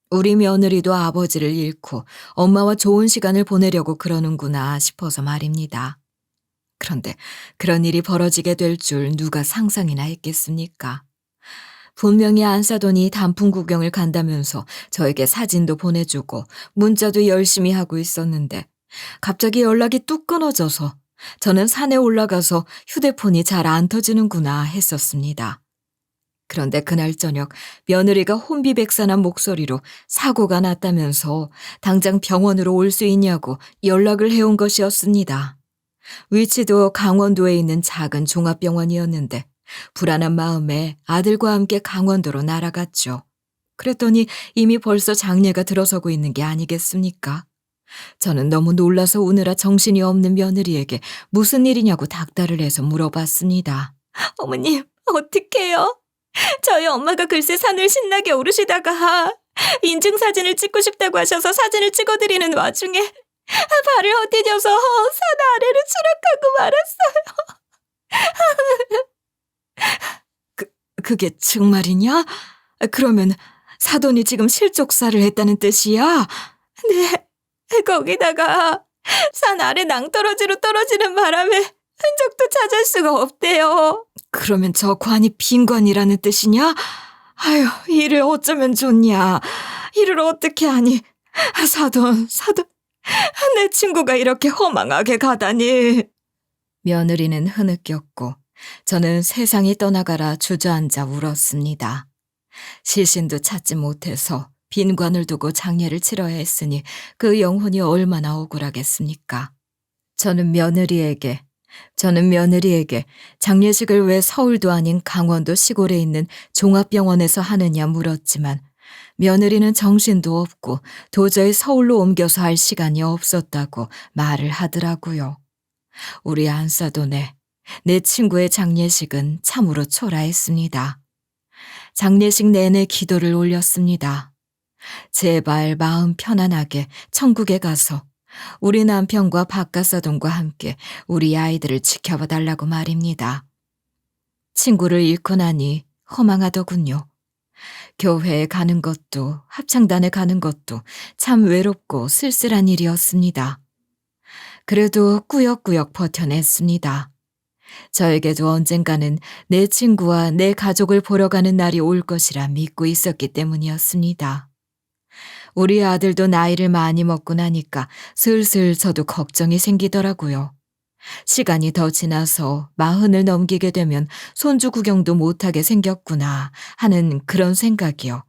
Speaker 2: 우리 며느리도 아버지를 잃고 엄마와 좋은 시간을 보내려고 그러는구나 싶어서 말입니다. 그런데 그런 일이 벌어지게 될 줄 누가 상상이나 했겠습니까? 분명히 안 사돈이 단풍 구경을 간다면서 저에게 사진도 보내주고 문자도 열심히 하고 있었는데 갑자기 연락이 뚝 끊어져서 저는 산에 올라가서 휴대폰이 잘 안 터지는구나 했었습니다. 그런데 그날 저녁 며느리가 혼비백산한 목소리로 사고가 났다면서 당장 병원으로 올 수 있냐고 연락을 해온 것이었습니다. 위치도 강원도에 있는 작은 종합병원이었는데 불안한 마음에 아들과 함께 강원도로 날아갔죠. 그랬더니 이미 벌써 장례가 들어서고 있는 게 아니겠습니까? 저는 너무 놀라서 우느라 정신이 없는 며느리에게 무슨 일이냐고 닥달을 해서 물어봤습니다.
Speaker 1: 어머님, 어떡해요? 저희 엄마가 글쎄 산을 신나게 오르시다가 인증사진을 찍고 싶다고 하셔서 사진을 찍어드리는 와중에 발을 헛디뎌서 산 아래로 추락하고 말았어요.
Speaker 2: 그게 정말이냐? 그러면 사돈이 지금 실족사를 했다는 뜻이야?
Speaker 1: 네, 거기다가 산 아래 낭떠러지로 떨어지는 바람에 흔적도 찾을 수가 없대요.
Speaker 2: 그러면 저 관이 빈관이라는 뜻이냐? 아유, 이를 어쩌면 좋냐? 이를 어떻게 하니? 사돈. 내 친구가 이렇게 허망하게 가다니. 며느리는 흐느꼈고 저는 세상이 떠나가라 주저앉아 울었습니다. 시신도 찾지 못해서 빈관을 두고 장례를 치러야 했으니 그 영혼이 얼마나 억울하겠습니까? 저는 며느리에게 장례식을 왜 서울도 아닌 강원도 시골에 있는 종합병원에서 하느냐 물었지만 며느리는 정신도 없고 도저히 서울로 옮겨서 할 시간이 없었다고 말을 하더라고요. 우리 안사돈의 내 친구의 장례식은 참으로 초라했습니다. 장례식 내내 기도를 올렸습니다. 제발 마음 편안하게 천국에 가서 우리 남편과 박가사돈과 함께 우리 아이들을 지켜봐 달라고 말입니다. 친구를 잃고 나니 허망하더군요. 교회에 가는 것도 합창단에 가는 것도 참 외롭고 쓸쓸한 일이었습니다. 그래도 꾸역꾸역 버텨냈습니다. 저에게도 언젠가는 내 친구와 내 가족을 보러 가는 날이 올 것이라 믿고 있었기 때문이었습니다. 우리 아들도 나이를 많이 먹고 나니까 슬슬 저도 걱정이 생기더라고요. 시간이 더 지나서 40을 넘기게 되면 손주 구경도 못하게 생겼구나 하는 그런 생각이요.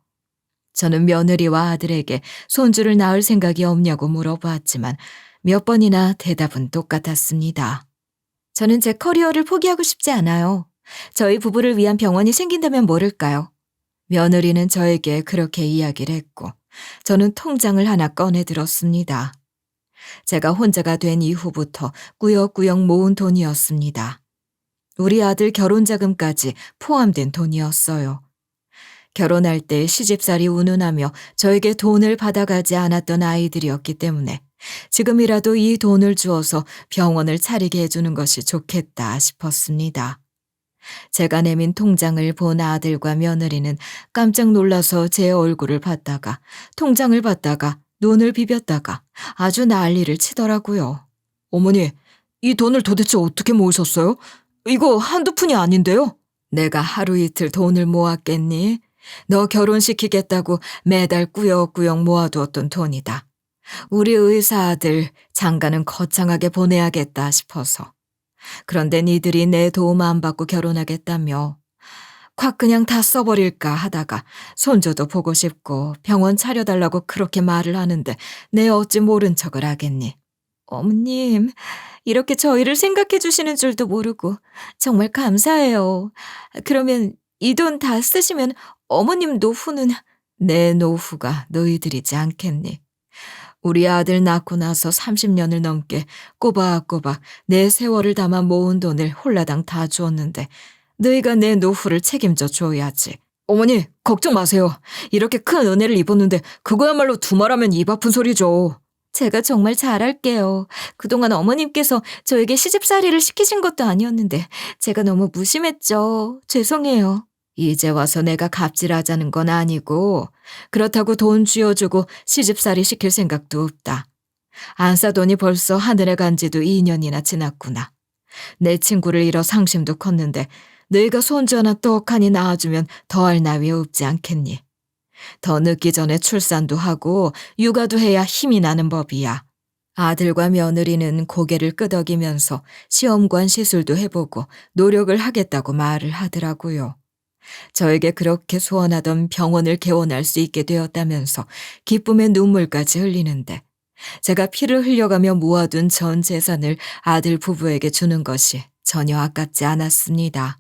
Speaker 2: 저는 며느리와 아들에게 손주를 낳을 생각이 없냐고 물어보았지만 몇 번이나 대답은 똑같았습니다. 저는 제 커리어를 포기하고 싶지 않아요. 저희 부부를 위한 병원이 생긴다면 모를까요? 며느리는 저에게 그렇게 이야기를 했고 저는 통장을 하나 꺼내 들었습니다. 제가 혼자가 된 이후부터 꾸역꾸역 모은 돈이었습니다. 우리 아들 결혼 자금까지 포함된 돈이었어요. 결혼할 때 시집살이 운운하며 저에게 돈을 받아가지 않았던 아이들이었기 때문에 지금이라도 이 돈을 주어서 병원을 차리게 해주는 것이 좋겠다 싶었습니다. 제가 내민 통장을 본 아들과 며느리는 깜짝 놀라서 제 얼굴을 봤다가 통장을 봤다가 눈을 비볐다가 아주 난리를 치더라고요. 어머니, 이 돈을 도대체 어떻게 모으셨어요? 이거 한두 푼이 아닌데요? 내가 하루 이틀 돈을 모았겠니? 너 결혼시키겠다고 매달 꾸역꾸역 모아두었던 돈이다. 우리 의사 아들 장가는 거창하게 보내야겠다 싶어서. 그런데 니들이 내 도움 안 받고 결혼하겠다며 콱 그냥 다 써버릴까 하다가 손주도 보고 싶고 병원 차려달라고 그렇게 말을 하는데 내 어찌 모른 척을 하겠니? 어머님, 이렇게 저희를 생각해 주시는 줄도 모르고 정말 감사해요. 그러면 이 돈 다 쓰시면 어머님 노후는 내 노후가 너희들이지 않겠니? 우리 아들 낳고 나서 30년을 넘게 꼬박꼬박 내 세월을 담아 모은 돈을 홀라당 다 주었는데 너희가 내 노후를 책임져 줘야지. 어머니, 걱정 마세요. 이렇게 큰 은혜를 입었는데 그거야말로 두말하면 입 아픈 소리죠. 제가 정말 잘할게요. 그동안 어머님께서 저에게 시집살이를 시키신 것도 아니었는데 제가 너무 무심했죠. 죄송해요. 이제 와서 내가 갑질하자는 건 아니고 그렇다고 돈 쥐어주고 시집살이 시킬 생각도 없다. 안사돈이 벌써 하늘에 간 지도 2년이나 지났구나. 내 친구를 잃어 상심도 컸는데 너희가 손주 하나 떡하니 낳아주면 더할 나위 없지 않겠니? 더 늦기 전에 출산도 하고 육아도 해야 힘이 나는 법이야. 아들과 며느리는 고개를 끄덕이면서 시험관 시술도 해보고 노력을 하겠다고 말을 하더라고요. 저에게 그렇게 소원하던 병원을 개원할 수 있게 되었다면서 기쁨의 눈물까지 흘리는데 제가 피를 흘려가며 모아둔 전 재산을 아들 부부에게 주는 것이 전혀 아깝지 않았습니다.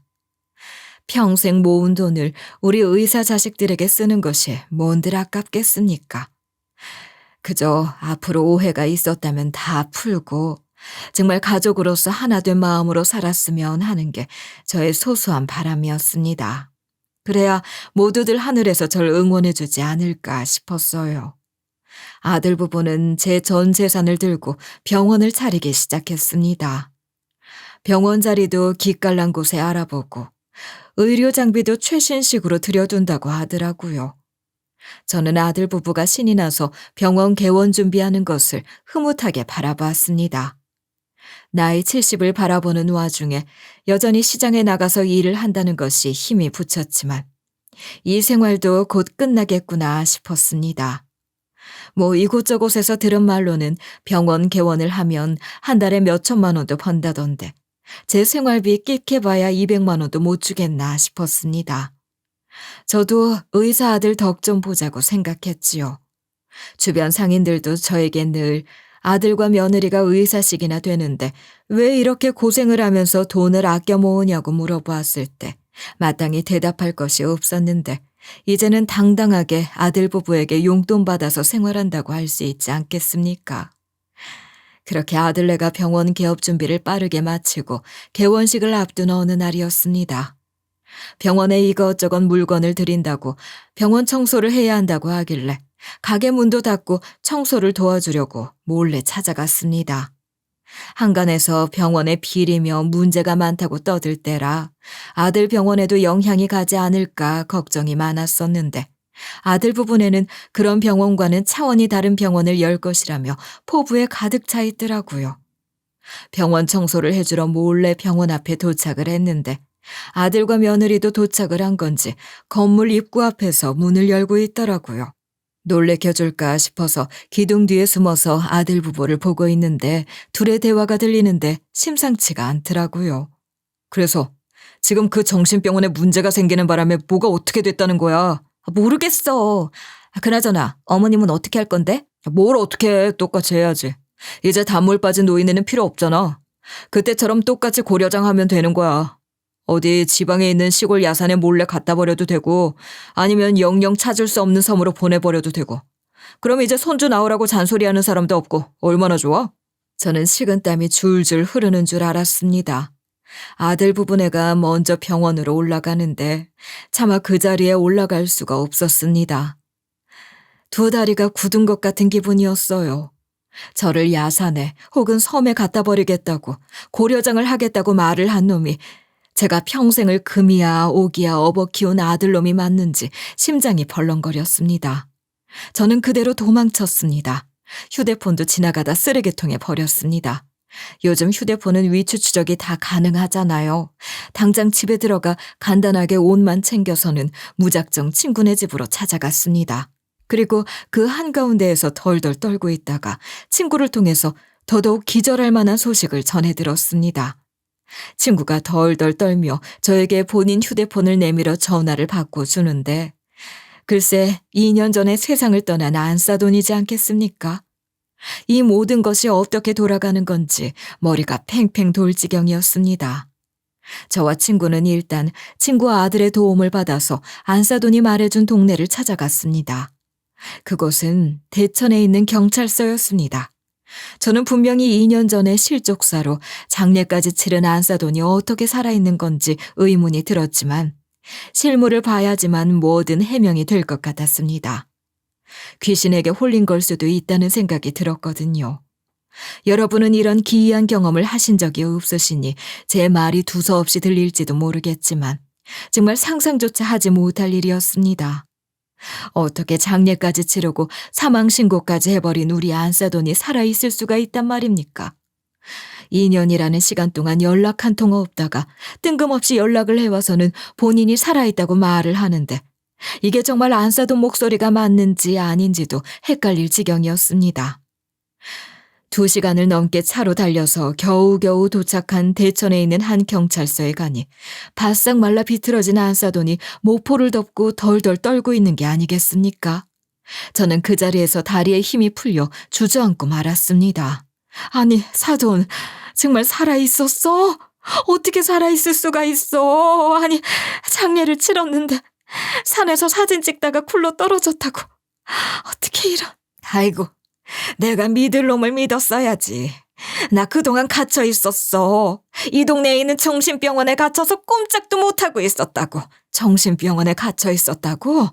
Speaker 2: 평생 모은 돈을 우리 의사 자식들에게 쓰는 것이 뭔들 아깝겠습니까? 그저 앞으로 오해가 있었다면 다 풀고 정말 가족으로서 하나 된 마음으로 살았으면 하는 게 저의 소소한 바람이었습니다. 그래야 모두들 하늘에서 절 응원해주지 않을까 싶었어요. 아들 부부는 제 전 재산을 들고 병원을 차리기 시작했습니다. 병원 자리도 기깔난 곳에 알아보고 의료 장비도 최신식으로 들여둔다고 하더라고요. 저는 아들 부부가 신이 나서 병원 개원 준비하는 것을 흐뭇하게 바라보았습니다. 나이 70을 바라보는 와중에 여전히 시장에 나가서 일을 한다는 것이 힘이 붙였지만 이 생활도 곧 끝나겠구나 싶었습니다. 이곳저곳에서 들은 말로는 병원 개원을 하면 한 달에 몇 천만 원도 번다던데 제 생활비 끽해봐야 200만 원도 못 주겠나 싶었습니다. 저도 의사 아들 덕 좀 보자고 생각했지요. 주변 상인들도 저에게 늘 아들과 며느리가 의사식이나 되는데 왜 이렇게 고생을 하면서 돈을 아껴 모으냐고 물어보았을 때 마땅히 대답할 것이 없었는데 이제는 당당하게 아들 부부에게 용돈 받아서 생활한다고 할 수 있지 않겠습니까? 그렇게 아들네가 병원 개업 준비를 빠르게 마치고 개원식을 앞둔 어느 날이었습니다. 병원에 이것저것 물건을 드린다고 병원 청소를 해야 한다고 하길래 가게 문도 닫고 청소를 도와주려고 몰래 찾아갔습니다. 한간에서 병원에 비리며 문제가 많다고 떠들 때라 아들 병원에도 영향이 가지 않을까 걱정이 많았었는데 아들 부분에는 그런 병원과는 차원이 다른 병원을 열 것이라며 포부에 가득 차 있더라고요. 병원 청소를 해주러 몰래 병원 앞에 도착을 했는데 아들과 며느리도 도착을 한 건지 건물 입구 앞에서 문을 열고 있더라고요. 놀래켜줄까 싶어서 기둥 뒤에 숨어서 아들 부부를 보고 있는데 둘의 대화가 들리는데 심상치가 않더라고요. 그래서 지금 그 정신병원에 문제가 생기는 바람에 뭐가 어떻게 됐다는 거야? 모르겠어. 그나저나 어머님은 어떻게 할 건데? 뭘 어떻게 해. 똑같이 해야지. 이제 단물 빠진 노인네는 필요 없잖아. 그때처럼 똑같이 고려장 하면 되는 거야. 어디 지방에 있는 시골 야산에 몰래 갖다 버려도 되고 아니면 영영 찾을 수 없는 섬으로 보내버려도 되고 그럼 이제 손주 나오라고 잔소리하는 사람도 없고 얼마나 좋아? 저는 식은땀이 줄줄 흐르는 줄 알았습니다. 아들 부부네가 먼저 병원으로 올라가는데 차마 그 자리에 올라갈 수가 없었습니다. 두 다리가 굳은 것 같은 기분이었어요. 저를 야산에 혹은 섬에 갖다 버리겠다고 고려장을 하겠다고 말을 한 놈이 제가 평생을 금이야 오기야 업어 키운 아들놈이 맞는지 심장이 벌렁거렸습니다. 저는 그대로 도망쳤습니다. 휴대폰도 지나가다 쓰레기통에 버렸습니다. 요즘 휴대폰은 위치 추적이 다 가능하잖아요. 당장 집에 들어가 간단하게 옷만 챙겨서는 무작정 친구네 집으로 찾아갔습니다. 그리고 그 한가운데에서 덜덜 떨고 있다가 친구를 통해서 더더욱 기절할 만한 소식을 전해 들었습니다. 친구가 덜덜 떨며 저에게 본인 휴대폰을 내밀어 전화를 받고 주는데 글쎄 2년 전에 세상을 떠난 안사돈이지 않겠습니까? 이 모든 것이 어떻게 돌아가는 건지 머리가 팽팽 돌 지경이었습니다. 저와 친구는 일단 친구 아들의 도움을 받아서 안사돈이 말해준 동네를 찾아갔습니다. 그곳은 대천에 있는 경찰서였습니다. 저는 분명히 2년 전에 실족사로 장례까지 치른 안사돈이 어떻게 살아있는 건지 의문이 들었지만 실물을 봐야지만 뭐든 해명이 될 것 같았습니다. 귀신에게 홀린 걸 수도 있다는 생각이 들었거든요. 여러분은 이런 기이한 경험을 하신 적이 없으시니 제 말이 두서없이 들릴지도 모르겠지만 정말 상상조차 하지 못할 일이었습니다. 어떻게 장례까지 치르고 사망신고까지 해버린 우리 안사돈이 살아있을 수가 있단 말입니까? 2년이라는 시간 동안 연락 한 통 없다가 뜬금없이 연락을 해와서는 본인이 살아있다고 말을 하는데 이게 정말 안사돈 목소리가 맞는지 아닌지도 헷갈릴 지경이었습니다. 2시간을 넘게 차로 달려서 겨우겨우 도착한 대천에 있는 한 경찰서에 가니 바싹 말라 비틀어진 안사돈이 모포를 덮고 덜덜 떨고 있는 게 아니겠습니까? 저는 그 자리에서 다리에 힘이 풀려 주저앉고 말았습니다. 아니, 사돈, 정말 살아있었어? 어떻게 살아있을 수가 있어? 아니, 장례를 치렀는데 산에서 사진 찍다가 굴러 떨어졌다고. 어떻게 이런. 아이고, 내가 믿을 놈을 믿었어야지. 나 그동안 갇혀 있었어. 이 동네에 있는 정신병원에 갇혀서 꼼짝도 못하고 있었다고. 정신병원에 갇혀 있었다고?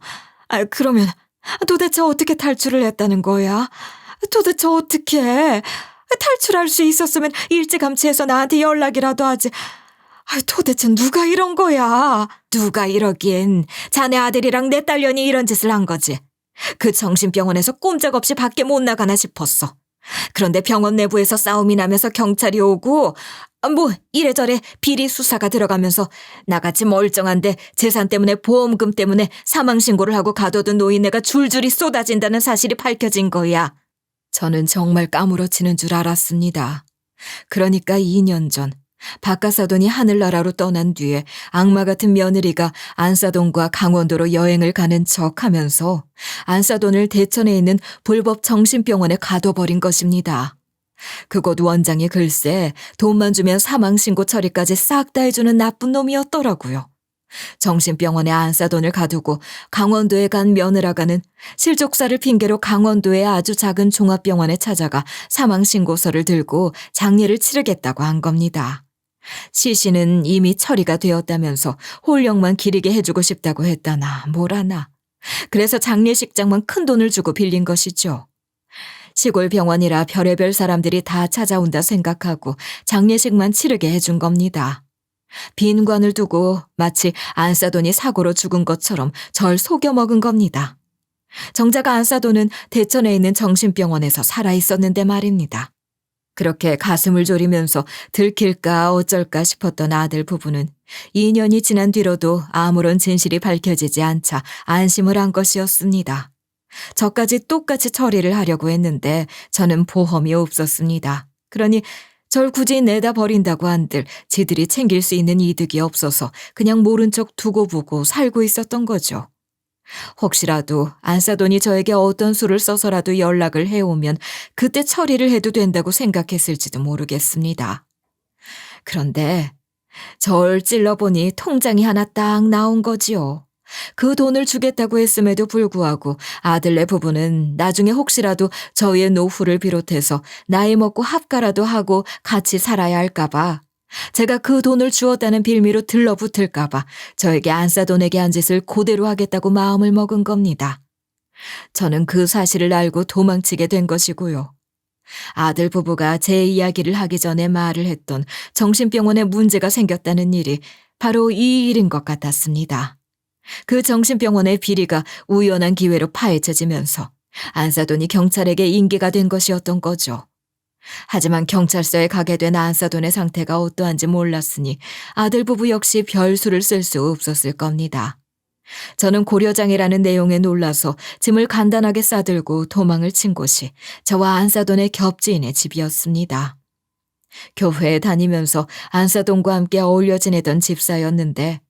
Speaker 2: 그러면 도대체 어떻게 탈출을 했다는 거야? 도대체 어떻게? 탈출할 수 있었으면 일찌감치해서 나한테 연락이라도 하지. 도대체 누가 이런 거야? 누가 이러긴. 자네 아들이랑 내 딸년이 이런 짓을 한 거지. 그 정신병원에서 꼼짝없이 밖에 못 나가나 싶었어. 그런데 병원 내부에서 싸움이 나면서 경찰이 오고 이래저래 비리 수사가 들어가면서 나같이 멀쩡한데 재산 때문에 보험금 때문에 사망신고를 하고 가둬둔 노인네가 줄줄이 쏟아진다는 사실이 밝혀진 거야. 저는 정말 까무러치는 줄 알았습니다. 그러니까 2년 전 박가사돈이 하늘나라로 떠난 뒤에 악마 같은 며느리가 안사돈과 강원도로 여행을 가는 척하면서 안사돈을 대천에 있는 불법 정신병원에 가둬버린 것입니다. 그곳 원장이 글쎄 돈만 주면 사망신고 처리까지 싹 다 해주는 나쁜 놈이었더라고요. 정신병원에 안사돈을 가두고 강원도에 간 며느라가는 실족사를 핑계로 강원도의 아주 작은 종합병원에 찾아가 사망신고서를 들고 장례를 치르겠다고 한 겁니다. 시신은 이미 처리가 되었다면서 홀령만 기리게 해주고 싶다고 했다나 뭐라나. 그래서 장례식장만 큰 돈을 주고 빌린 것이죠. 시골 병원이라 별의별 사람들이 다 찾아온다 생각하고 장례식만 치르게 해준 겁니다. 빈 관을 두고 마치 안사돈이 사고로 죽은 것처럼 절 속여 먹은 겁니다. 정작 안사돈은 대천에 있는 정신병원에서 살아있었는데 말입니다. 그렇게 가슴을 졸이면서 들킬까 어쩔까 싶었던 아들 부부는 2년이 지난 뒤로도 아무런 진실이 밝혀지지 않자 안심을 한 것이었습니다. 저까지 똑같이 처리를 하려고 했는데 저는 보험이 없었습니다. 그러니 절 굳이 내다 버린다고 한들 지들이 챙길 수 있는 이득이 없어서 그냥 모른 척 두고 보고 살고 있었던 거죠. 혹시라도 안사돈이 저에게 어떤 수를 써서라도 연락을 해오면 그때 처리를 해도 된다고 생각했을지도 모르겠습니다. 그런데 절 찔러보니 통장이 하나 딱 나온 거지요. 그 돈을 주겠다고 했음에도 불구하고 아들네 부부는 나중에 혹시라도 저희의 노후를 비롯해서 나이 먹고 합가라도 하고 같이 살아야 할까봐 제가 그 돈을 주었다는 빌미로 들러붙을까봐 저에게 안사돈에게 한 짓을 그대로 하겠다고 마음을 먹은 겁니다. 저는 그 사실을 알고 도망치게 된 것이고요. 아들 부부가 제 이야기를 하기 전에 말을 했던 정신병원에 문제가 생겼다는 일이 바로 이 일인 것 같았습니다. 그 정신병원의 비리가 우연한 기회로 파헤쳐지면서 안사돈이 경찰에게 인계가 된 것이었던 거죠. 하지만 경찰서에 가게 된 안사돈의 상태가 어떠한지 몰랐으니 아들 부부 역시 별수를 쓸 수 없었을 겁니다. 저는 고려장이라는 내용에 놀라서 짐을 간단하게 싸들고 도망을 친 곳이 저와 안사돈의 겹지인의 집이었습니다. 교회에 다니면서 안사돈과 함께 어울려 지내던 집사였는데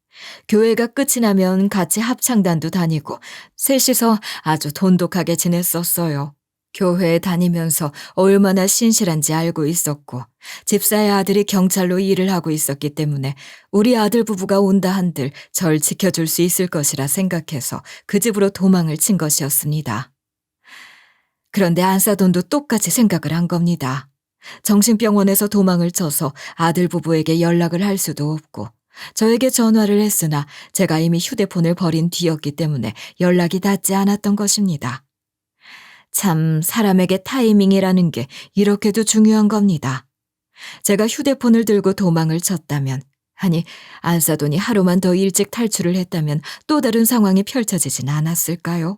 Speaker 2: 교회가 끝이 나면 같이 합창단도 다니고 셋이서 아주 돈독하게 지냈었어요. 교회에 다니면서 얼마나 신실한지 알고 있었고 집사의 아들이 경찰로 일을 하고 있었기 때문에 우리 아들 부부가 온다 한들 절 지켜줄 수 있을 것이라 생각해서 그 집으로 도망을 친 것이었습니다. 그런데 안사돈도 똑같이 생각을 한 겁니다. 정신병원에서 도망을 쳐서 아들 부부에게 연락을 할 수도 없고 저에게 전화를 했으나 제가 이미 휴대폰을 버린 뒤였기 때문에 연락이 닿지 않았던 것입니다. 참 사람에게 타이밍이라는 게 이렇게도 중요한 겁니다. 제가 휴대폰을 들고 도망을 쳤다면, 아니 안사돈이 하루만 더 일찍 탈출을 했다면 또 다른 상황이 펼쳐지진 않았을까요?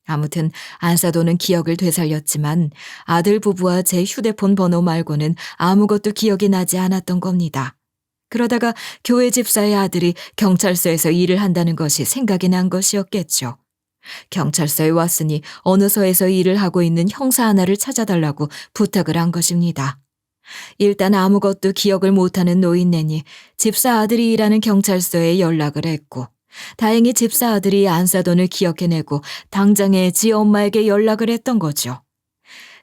Speaker 2: 아무튼 안사돈은 기억을 되살렸지만 아들 부부와 제 휴대폰 번호 말고는 아무것도 기억이 나지 않았던 겁니다. 그러다가 교회 집사의 아들이 경찰서에서 일을 한다는 것이 생각이 난 것이었겠죠. 경찰서에 왔으니 어느 서에서 일을 하고 있는 형사 하나를 찾아달라고 부탁을 한 것입니다. 일단 아무것도 기억을 못하는 노인네니 집사 아들이 일하는 경찰서에 연락을 했고 다행히 집사 아들이 안사돈을 기억해내고 당장에 지 엄마에게 연락을 했던 거죠.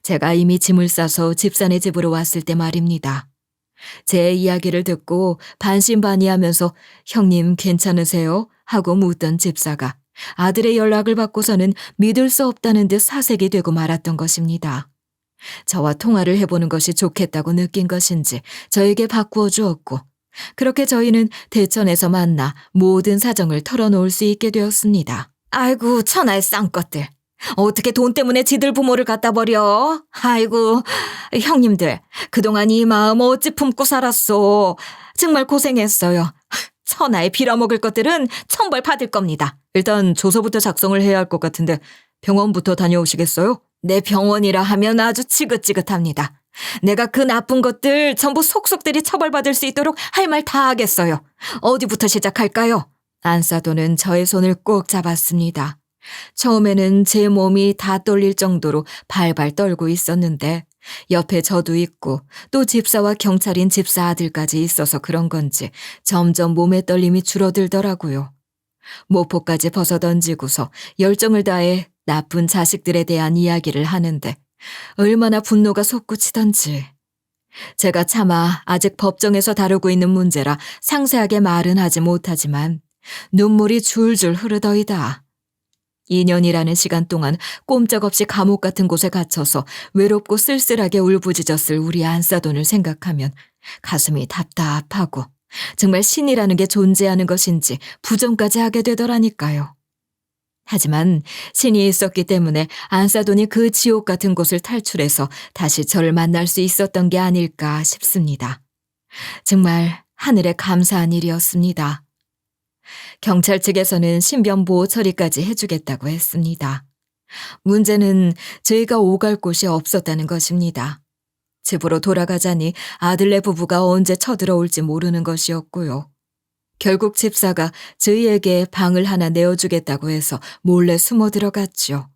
Speaker 2: 제가 이미 짐을 싸서 집사네 집으로 왔을 때 말입니다. 제 이야기를 듣고 반신반의하면서 형님 괜찮으세요? 하고 묻던 집사가 아들의 연락을 받고서는 믿을 수 없다는 듯 사색이 되고 말았던 것입니다. 저와 통화를 해보는 것이 좋겠다고 느낀 것인지 저에게 바꾸어 주었고 그렇게 저희는 대천에서 만나 모든 사정을 털어놓을 수 있게 되었습니다. 아이고 천하의 쌍것들. 어떻게 돈 때문에 지들 부모를 갖다 버려? 아이고 형님들 그동안 이 마음 어찌 품고 살았소. 정말 고생했어요. 천하에 빌어먹을 것들은 천벌 받을 겁니다. 일단 조서부터 작성을 해야 할 것 같은데 병원부터 다녀오시겠어요? 내 병원이라 하면 아주 지긋지긋합니다. 내가 그 나쁜 것들 전부 속속들이 처벌받을 수 있도록 할 말 다 하겠어요. 어디부터 시작할까요? 안사돈은 저의 손을 꼭 잡았습니다. 처음에는 제 몸이 다 떨릴 정도로 발발 떨고 있었는데 옆에 저도 있고 또 집사와 경찰인 집사 아들까지 있어서 그런 건지 점점 몸의 떨림이 줄어들더라고요. 모포까지 벗어던지고서 열정을 다해 나쁜 자식들에 대한 이야기를 하는데 얼마나 분노가 솟구치던지. 제가 차마 아직 법정에서 다루고 있는 문제라 상세하게 말은 하지 못하지만 눈물이 줄줄 흐르더이다. 2년이라는 시간 동안 꼼짝없이 감옥 같은 곳에 갇혀서 외롭고 쓸쓸하게 울부짖었을 우리 안사돈을 생각하면 가슴이 답답하고 정말 신이라는 게 존재하는 것인지 부정까지 하게 되더라니까요. 하지만 신이 있었기 때문에 안사돈이 그 지옥 같은 곳을 탈출해서 다시 저를 만날 수 있었던 게 아닐까 싶습니다. 정말 하늘에 감사한 일이었습니다. 경찰 측에서는 신변보호 처리까지 해주겠다고 했습니다. 문제는 저희가 오갈 곳이 없었다는 것입니다. 집으로 돌아가자니 아들네 부부가 언제 쳐들어올지 모르는 것이었고요. 결국 집사가 저희에게 방을 하나 내어주겠다고 해서 몰래 숨어 들어갔죠.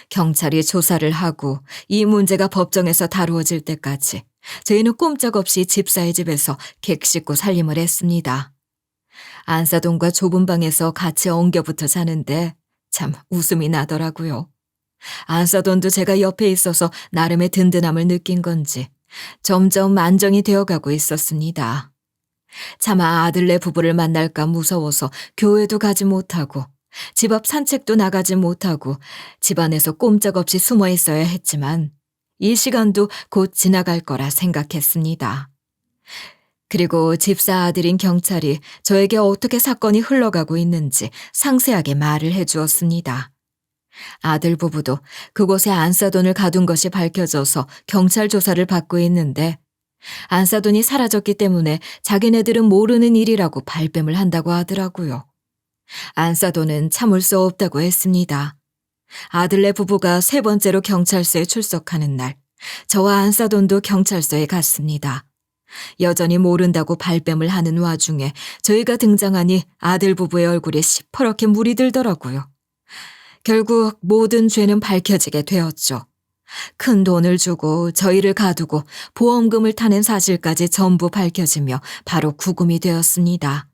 Speaker 2: 경찰이 조사를 하고 이 문제가 법정에서 다루어질 때까지 저희는 꼼짝없이 집사의 집에서 객식고 살림을 했습니다. 안사돈과 좁은 방에서 같이 엉겨붙어 자는데 참 웃음이 나더라고요. 안사돈도 제가 옆에 있어서 나름의 든든함을 느낀 건지 점점 안정이 되어가고 있었습니다. 차마 아들네 부부를 만날까 무서워서 교회도 가지 못하고 집 앞 산책도 나가지 못하고 집안에서 꼼짝없이 숨어 있어야 했지만 이 시간도 곧 지나갈 거라 생각했습니다. 그리고 집사 아들인 경찰이 저에게 어떻게 사건이 흘러가고 있는지 상세하게 말을 해주었습니다. 아들 부부도 그곳에 안사돈을 가둔 것이 밝혀져서 경찰 조사를 받고 있는데 안사돈이 사라졌기 때문에 자기네들은 모르는 일이라고 발뺌을 한다고 하더라고요. 안사돈은 참을 수 없다고 했습니다. 아들네 부부가 3번째로 경찰서에 출석하는 날, 저와 안사돈도 경찰서에 갔습니다. 여전히 모른다고 발뺌을 하는 와중에 저희가 등장하니 아들 부부의 얼굴에 시퍼렇게 물이 들더라고요. 결국 모든 죄는 밝혀지게 되었죠. 큰 돈을 주고 저희를 가두고 보험금을 타낸 사실까지 전부 밝혀지며 바로 구금이 되었습니다.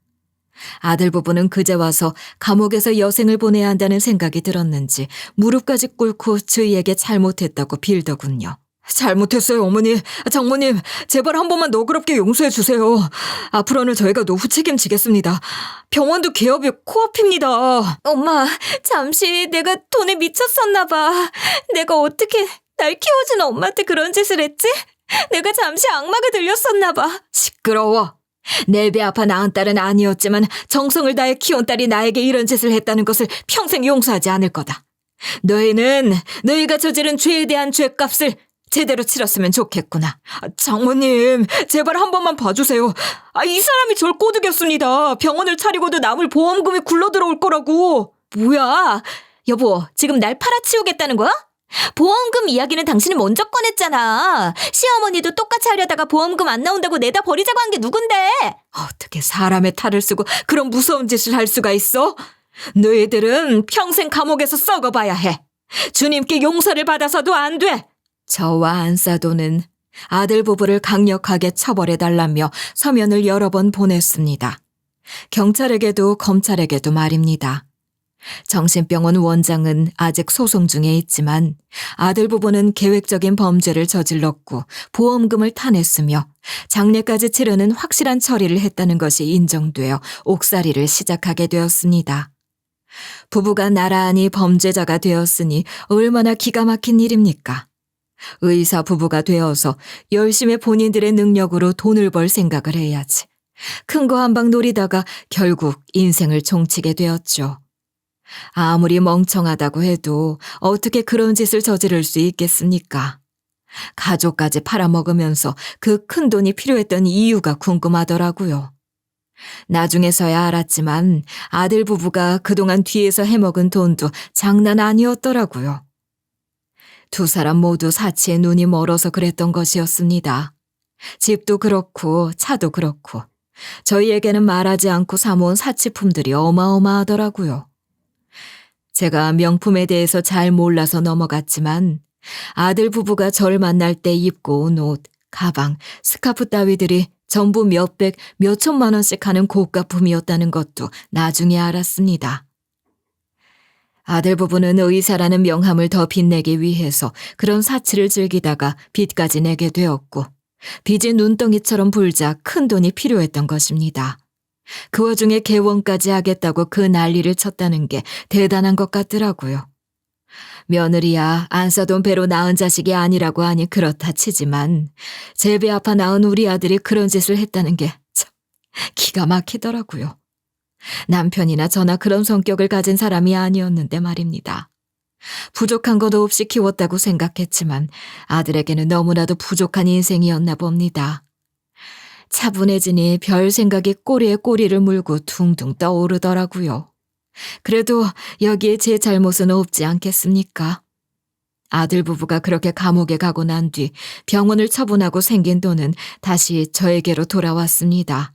Speaker 2: 아들 부부는 그제 와서 감옥에서 여생을 보내야 한다는 생각이 들었는지 무릎까지 꿇고 저희에게 잘못했다고 빌더군요. 잘못했어요, 어머니. 장모님, 제발 한 번만 너그럽게 용서해 주세요. 앞으로는 저희가 노후 책임지겠습니다. 병원도 개업이 코앞입니다.
Speaker 1: 엄마, 잠시 내가 돈에 미쳤었나 봐. 내가 어떻게 날 키워준 엄마한테 그런 짓을 했지? 내가 잠시 악마가 들렸었나 봐.
Speaker 2: 시끄러워. 내 배 아파 낳은 딸은 아니었지만 정성을 다해 키운 딸이 나에게 이런 짓을 했다는 것을 평생 용서하지 않을 거다. 너희는 너희가 저지른 죄에 대한 죄값을 제대로 치렀으면 좋겠구나.
Speaker 3: 장모님, 제발 한 번만 봐주세요. 이 사람이 절 꼬드겼습니다. 병원을 차리고도 남을 보험금이 굴러들어올 거라고.
Speaker 2: 뭐야?
Speaker 1: 여보, 지금 날 팔아치우겠다는 거야? 보험금 이야기는 당신이 먼저 꺼냈잖아. 시어머니도 똑같이 하려다가 보험금 안 나온다고 내다 버리자고 한 게 누군데?
Speaker 3: 어떻게 사람의 탈을 쓰고 그런 무서운 짓을 할 수가 있어? 너희들은 평생 감옥에서 썩어봐야 해. 주님께 용서를 받아서도 안 돼.
Speaker 2: 저와 안사도는 아들 부부를 강력하게 처벌해달라며 서면을 여러 번 보냈습니다. 경찰에게도 검찰에게도 말입니다. 정신병원 원장은 아직 소송 중에 있지만 아들 부부는 계획적인 범죄를 저질렀고 보험금을 타냈으며 장례까지 치르는 확실한 처리를 했다는 것이 인정되어 옥살이를 시작하게 되었습니다. 부부가 나란히 범죄자가 되었으니 얼마나 기가 막힌 일입니까? 의사 부부가 되어서 열심히 본인들의 능력으로 돈을 벌 생각을 해야지. 큰 거 한 방 노리다가 결국 인생을 종치게 되었죠. 아무리 멍청하다고 해도 어떻게 그런 짓을 저지를 수 있겠습니까? 가족까지 팔아먹으면서 그 큰 돈이 필요했던 이유가 궁금하더라고요. 나중에서야 알았지만 아들 부부가 그동안 뒤에서 해먹은 돈도 장난 아니었더라고요. 두 사람 모두 사치에 눈이 멀어서 그랬던 것이었습니다. 집도 그렇고 차도 그렇고 저희에게는 말하지 않고 사모은 사치품들이 어마어마하더라고요. 제가 명품에 대해서 잘 몰라서 넘어갔지만 아들 부부가 절 만날 때 입고 온 옷, 가방, 스카프 따위들이 전부 몇백, 몇천만 원씩 하는 고가품이었다는 것도 나중에 알았습니다. 아들 부부는 의사라는 명함을 더 빛내기 위해서 그런 사치를 즐기다가 빚까지 내게 되었고 빚이 눈덩이처럼 불자 큰 돈이 필요했던 것입니다. 그 와중에 개원까지 하겠다고 그 난리를 쳤다는 게 대단한 것 같더라고요. 며느리야 안사돈 배로 낳은 자식이 아니라고 하니 그렇다 치지만 제 배 아파 낳은 우리 아들이 그런 짓을 했다는 게 참 기가 막히더라고요. 남편이나 저나 그런 성격을 가진 사람이 아니었는데 말입니다. 부족한 것 없이 키웠다고 생각했지만 아들에게는 너무나도 부족한 인생이었나 봅니다. 차분해지니 별 생각이 꼬리에 꼬리를 물고 둥둥 떠오르더라고요. 그래도 여기에 제 잘못은 없지 않겠습니까? 아들 부부가 그렇게 감옥에 가고 난 뒤 병원을 처분하고 생긴 돈은 다시 저에게로 돌아왔습니다.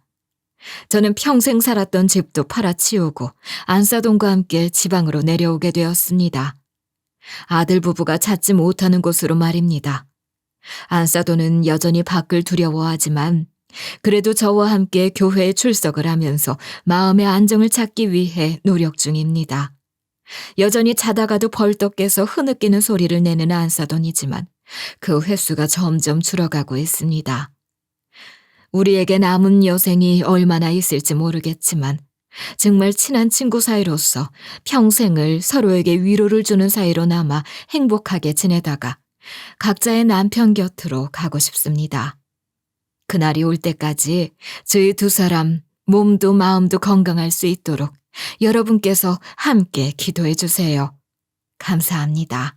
Speaker 2: 저는 평생 살았던 집도 팔아치우고 안사돈과 함께 지방으로 내려오게 되었습니다. 아들 부부가 찾지 못하는 곳으로 말입니다. 안사돈은 여전히 밖을 두려워하지만 그래도 저와 함께 교회에 출석을 하면서 마음의 안정을 찾기 위해 노력 중입니다. 여전히 자다가도 벌떡 깨서 흐느끼는 소리를 내는 안사돈이지만 그 횟수가 점점 줄어가고 있습니다. 우리에게 남은 여생이 얼마나 있을지 모르겠지만 정말 친한 친구 사이로서 평생을 서로에게 위로를 주는 사이로 남아 행복하게 지내다가 각자의 남편 곁으로 가고 싶습니다. 그날이 올 때까지 저희 두 사람 몸도 마음도 건강할 수 있도록 여러분께서 함께 기도해 주세요. 감사합니다.